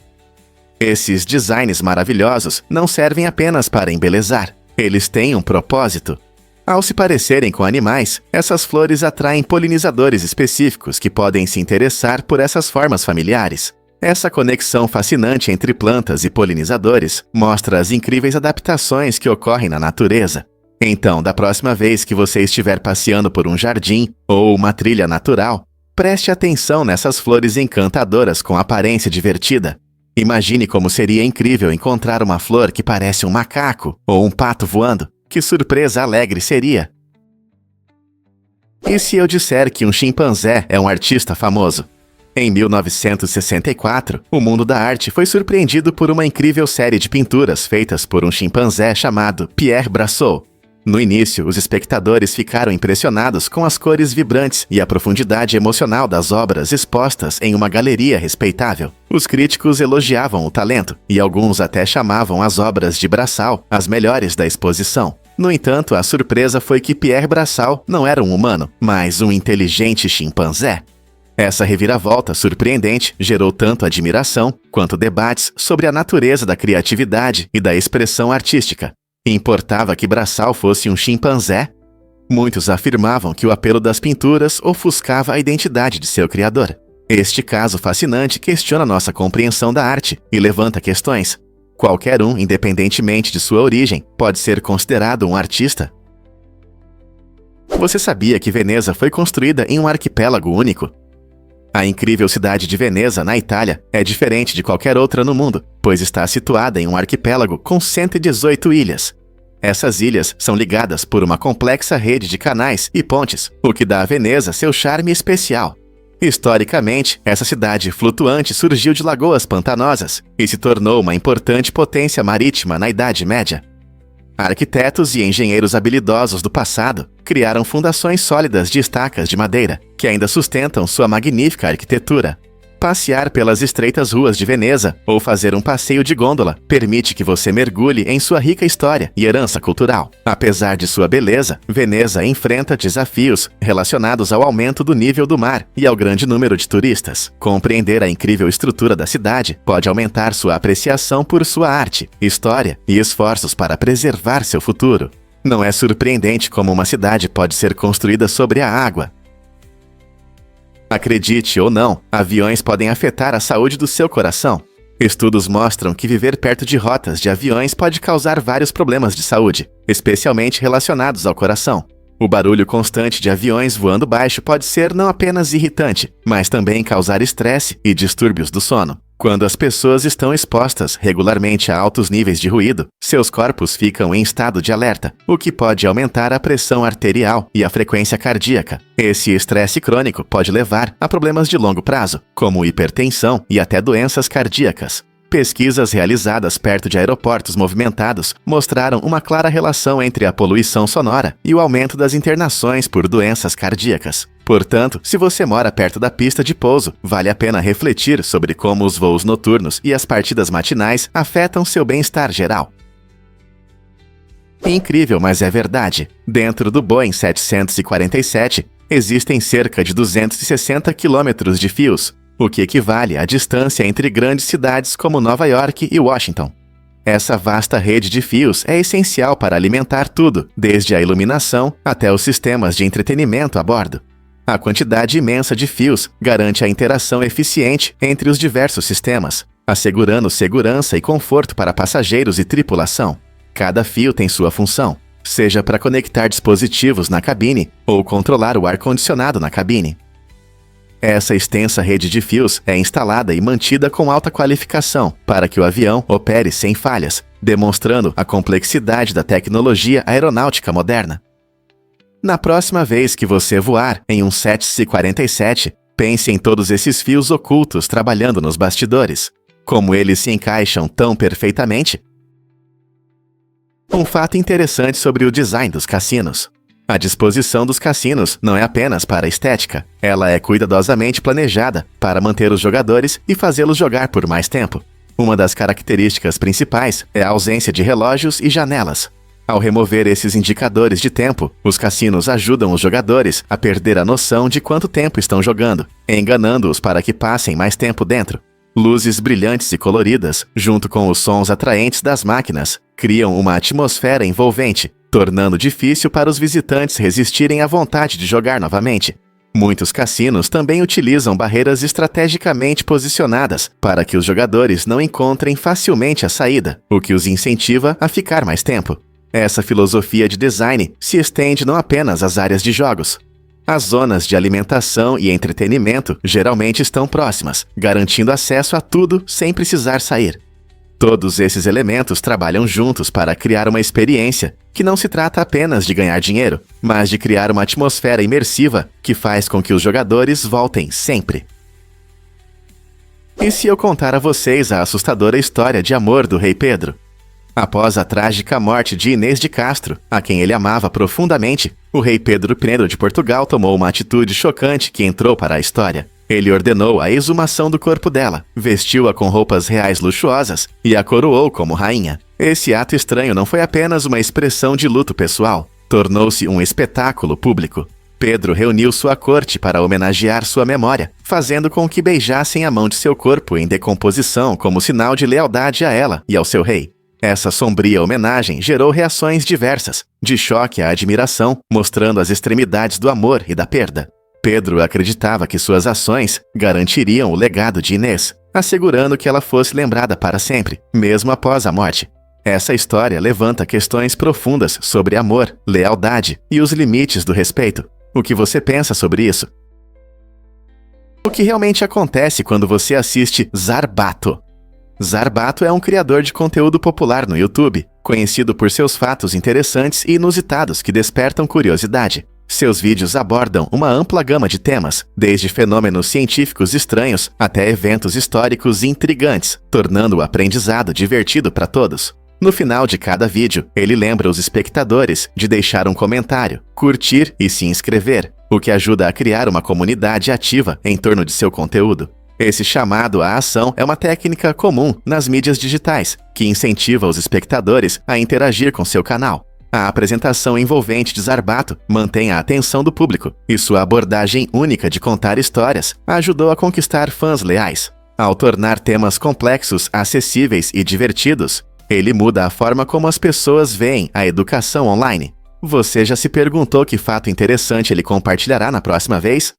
Esses designs maravilhosos não servem apenas para embelezar, eles têm um propósito. Ao se parecerem com animais, essas flores atraem polinizadores específicos que podem se interessar por essas formas familiares. Essa conexão fascinante entre plantas e polinizadores mostra as incríveis adaptações que ocorrem na natureza. Então, da próxima vez que você estiver passeando por um jardim ou uma trilha natural, preste atenção nessas flores encantadoras com aparência divertida. Imagine como seria incrível encontrar uma flor que parece um macaco ou um pato voando. Que surpresa alegre seria! E se eu disser que um chimpanzé é um artista famoso? Em 1964, o mundo da arte foi surpreendido por uma incrível série de pinturas feitas por um chimpanzé chamado Pierre Brasseur. No início, os espectadores ficaram impressionados com as cores vibrantes e a profundidade emocional das obras expostas em uma galeria respeitável. Os críticos elogiavam o talento, e alguns até chamavam as obras de Brassal as melhores da exposição. No entanto, a surpresa foi que Pierre Brassal não era um humano, mas um inteligente chimpanzé. Essa reviravolta surpreendente gerou tanto admiração quanto debates sobre a natureza da criatividade e da expressão artística. Importava que Brassal fosse um chimpanzé? Muitos afirmavam que o apelo das pinturas ofuscava a identidade de seu criador. Este caso fascinante questiona nossa compreensão da arte e levanta questões. Qualquer um, independentemente de sua origem, pode ser considerado um artista? Você sabia que Veneza foi construída em um arquipélago único? A incrível cidade de Veneza, na Itália, é diferente de qualquer outra no mundo, pois está situada em um arquipélago com 118 ilhas. Essas ilhas são ligadas por uma complexa rede de canais e pontes, o que dá a Veneza seu charme especial. Historicamente, essa cidade flutuante surgiu de lagoas pantanosas e se tornou uma importante potência marítima na Idade Média. Arquitetos e engenheiros habilidosos do passado criaram fundações sólidas de estacas de madeira, que ainda sustentam sua magnífica arquitetura. Passear pelas estreitas ruas de Veneza ou fazer um passeio de gôndola permite que você mergulhe em sua rica história e herança cultural. Apesar de sua beleza, Veneza enfrenta desafios relacionados ao aumento do nível do mar e ao grande número de turistas. Compreender a incrível estrutura da cidade pode aumentar sua apreciação por sua arte, história e esforços para preservar seu futuro. Não é surpreendente como uma cidade pode ser construída sobre a água. Acredite ou não, aviões podem afetar a saúde do seu coração. Estudos mostram que viver perto de rotas de aviões pode causar vários problemas de saúde, especialmente relacionados ao coração. O barulho constante de aviões voando baixo pode ser não apenas irritante, mas também causar estresse e distúrbios do sono. Quando as pessoas estão expostas regularmente a altos níveis de ruído, seus corpos ficam em estado de alerta, o que pode aumentar a pressão arterial e a frequência cardíaca. Esse estresse crônico pode levar a problemas de longo prazo, como hipertensão e até doenças cardíacas. Pesquisas realizadas perto de aeroportos movimentados mostraram uma clara relação entre a poluição sonora e o aumento das internações por doenças cardíacas. Portanto, se você mora perto da pista de pouso, vale a pena refletir sobre como os voos noturnos e as partidas matinais afetam seu bem-estar geral. Incrível, mas é verdade. Dentro do Boeing 747, existem cerca de 260 quilômetros de fios, o que equivale à distância entre grandes cidades como Nova York e Washington. Essa vasta rede de fios é essencial para alimentar tudo, desde a iluminação até os sistemas de entretenimento a bordo. A quantidade imensa de fios garante a interação eficiente entre os diversos sistemas, assegurando segurança e conforto para passageiros e tripulação. Cada fio tem sua função, seja para conectar dispositivos na cabine ou controlar o ar-condicionado na cabine. Essa extensa rede de fios é instalada e mantida com alta qualificação para que o avião opere sem falhas, demonstrando a complexidade da tecnologia aeronáutica moderna. Na próxima vez que você voar em um 747, pense em todos esses fios ocultos trabalhando nos bastidores. Como eles se encaixam tão perfeitamente? Um fato interessante sobre o design dos cassinos. A disposição dos cassinos não é apenas para a estética, ela é cuidadosamente planejada para manter os jogadores e fazê-los jogar por mais tempo. Uma das características principais é a ausência de relógios e janelas. Ao remover esses indicadores de tempo, os cassinos ajudam os jogadores a perder a noção de quanto tempo estão jogando, enganando-os para que passem mais tempo dentro. Luzes brilhantes e coloridas, junto com os sons atraentes das máquinas, criam uma atmosfera envolvente, tornando difícil para os visitantes resistirem à vontade de jogar novamente. Muitos cassinos também utilizam barreiras estrategicamente posicionadas para que os jogadores não encontrem facilmente a saída, o que os incentiva a ficar mais tempo. Essa filosofia de design se estende não apenas às áreas de jogos. As zonas de alimentação e entretenimento geralmente estão próximas, garantindo acesso a tudo sem precisar sair. Todos esses elementos trabalham juntos para criar uma experiência que não se trata apenas de ganhar dinheiro, mas de criar uma atmosfera imersiva que faz com que os jogadores voltem sempre. E se eu contar a vocês a assustadora história de amor do Rei Pedro? Após a trágica morte de Inês de Castro, a quem ele amava profundamente, o rei Pedro I de Portugal tomou uma atitude chocante que entrou para a história. Ele ordenou a exumação do corpo dela, vestiu-a com roupas reais luxuosas e a coroou como rainha. Esse ato estranho não foi apenas uma expressão de luto pessoal, tornou-se um espetáculo público. Pedro reuniu sua corte para homenagear sua memória, fazendo com que beijassem a mão de seu corpo em decomposição como sinal de lealdade a ela e ao seu rei. Essa sombria homenagem gerou reações diversas, de choque à admiração, mostrando as extremidades do amor e da perda. Pedro acreditava que suas ações garantiriam o legado de Inês, assegurando que ela fosse lembrada para sempre, mesmo após a morte. Essa história levanta questões profundas sobre amor, lealdade e os limites do respeito. O que você pensa sobre isso? O que realmente acontece quando você assiste Zarbato? Zarbato é um criador de conteúdo popular no YouTube, conhecido por seus fatos interessantes e inusitados que despertam curiosidade. Seus vídeos abordam uma ampla gama de temas, desde fenômenos científicos estranhos até eventos históricos intrigantes, tornando o aprendizado divertido para todos. No final de cada vídeo, ele lembra os espectadores de deixar um comentário, curtir e se inscrever, o que ajuda a criar uma comunidade ativa em torno de seu conteúdo. Esse chamado à ação é uma técnica comum nas mídias digitais, que incentiva os espectadores a interagir com seu canal. A apresentação envolvente de Zarbato mantém a atenção do público, e sua abordagem única de contar histórias ajudou a conquistar fãs leais. Ao tornar temas complexos acessíveis e divertidos, ele muda a forma como as pessoas veem a educação online. Você já se perguntou que fato interessante ele compartilhará na próxima vez?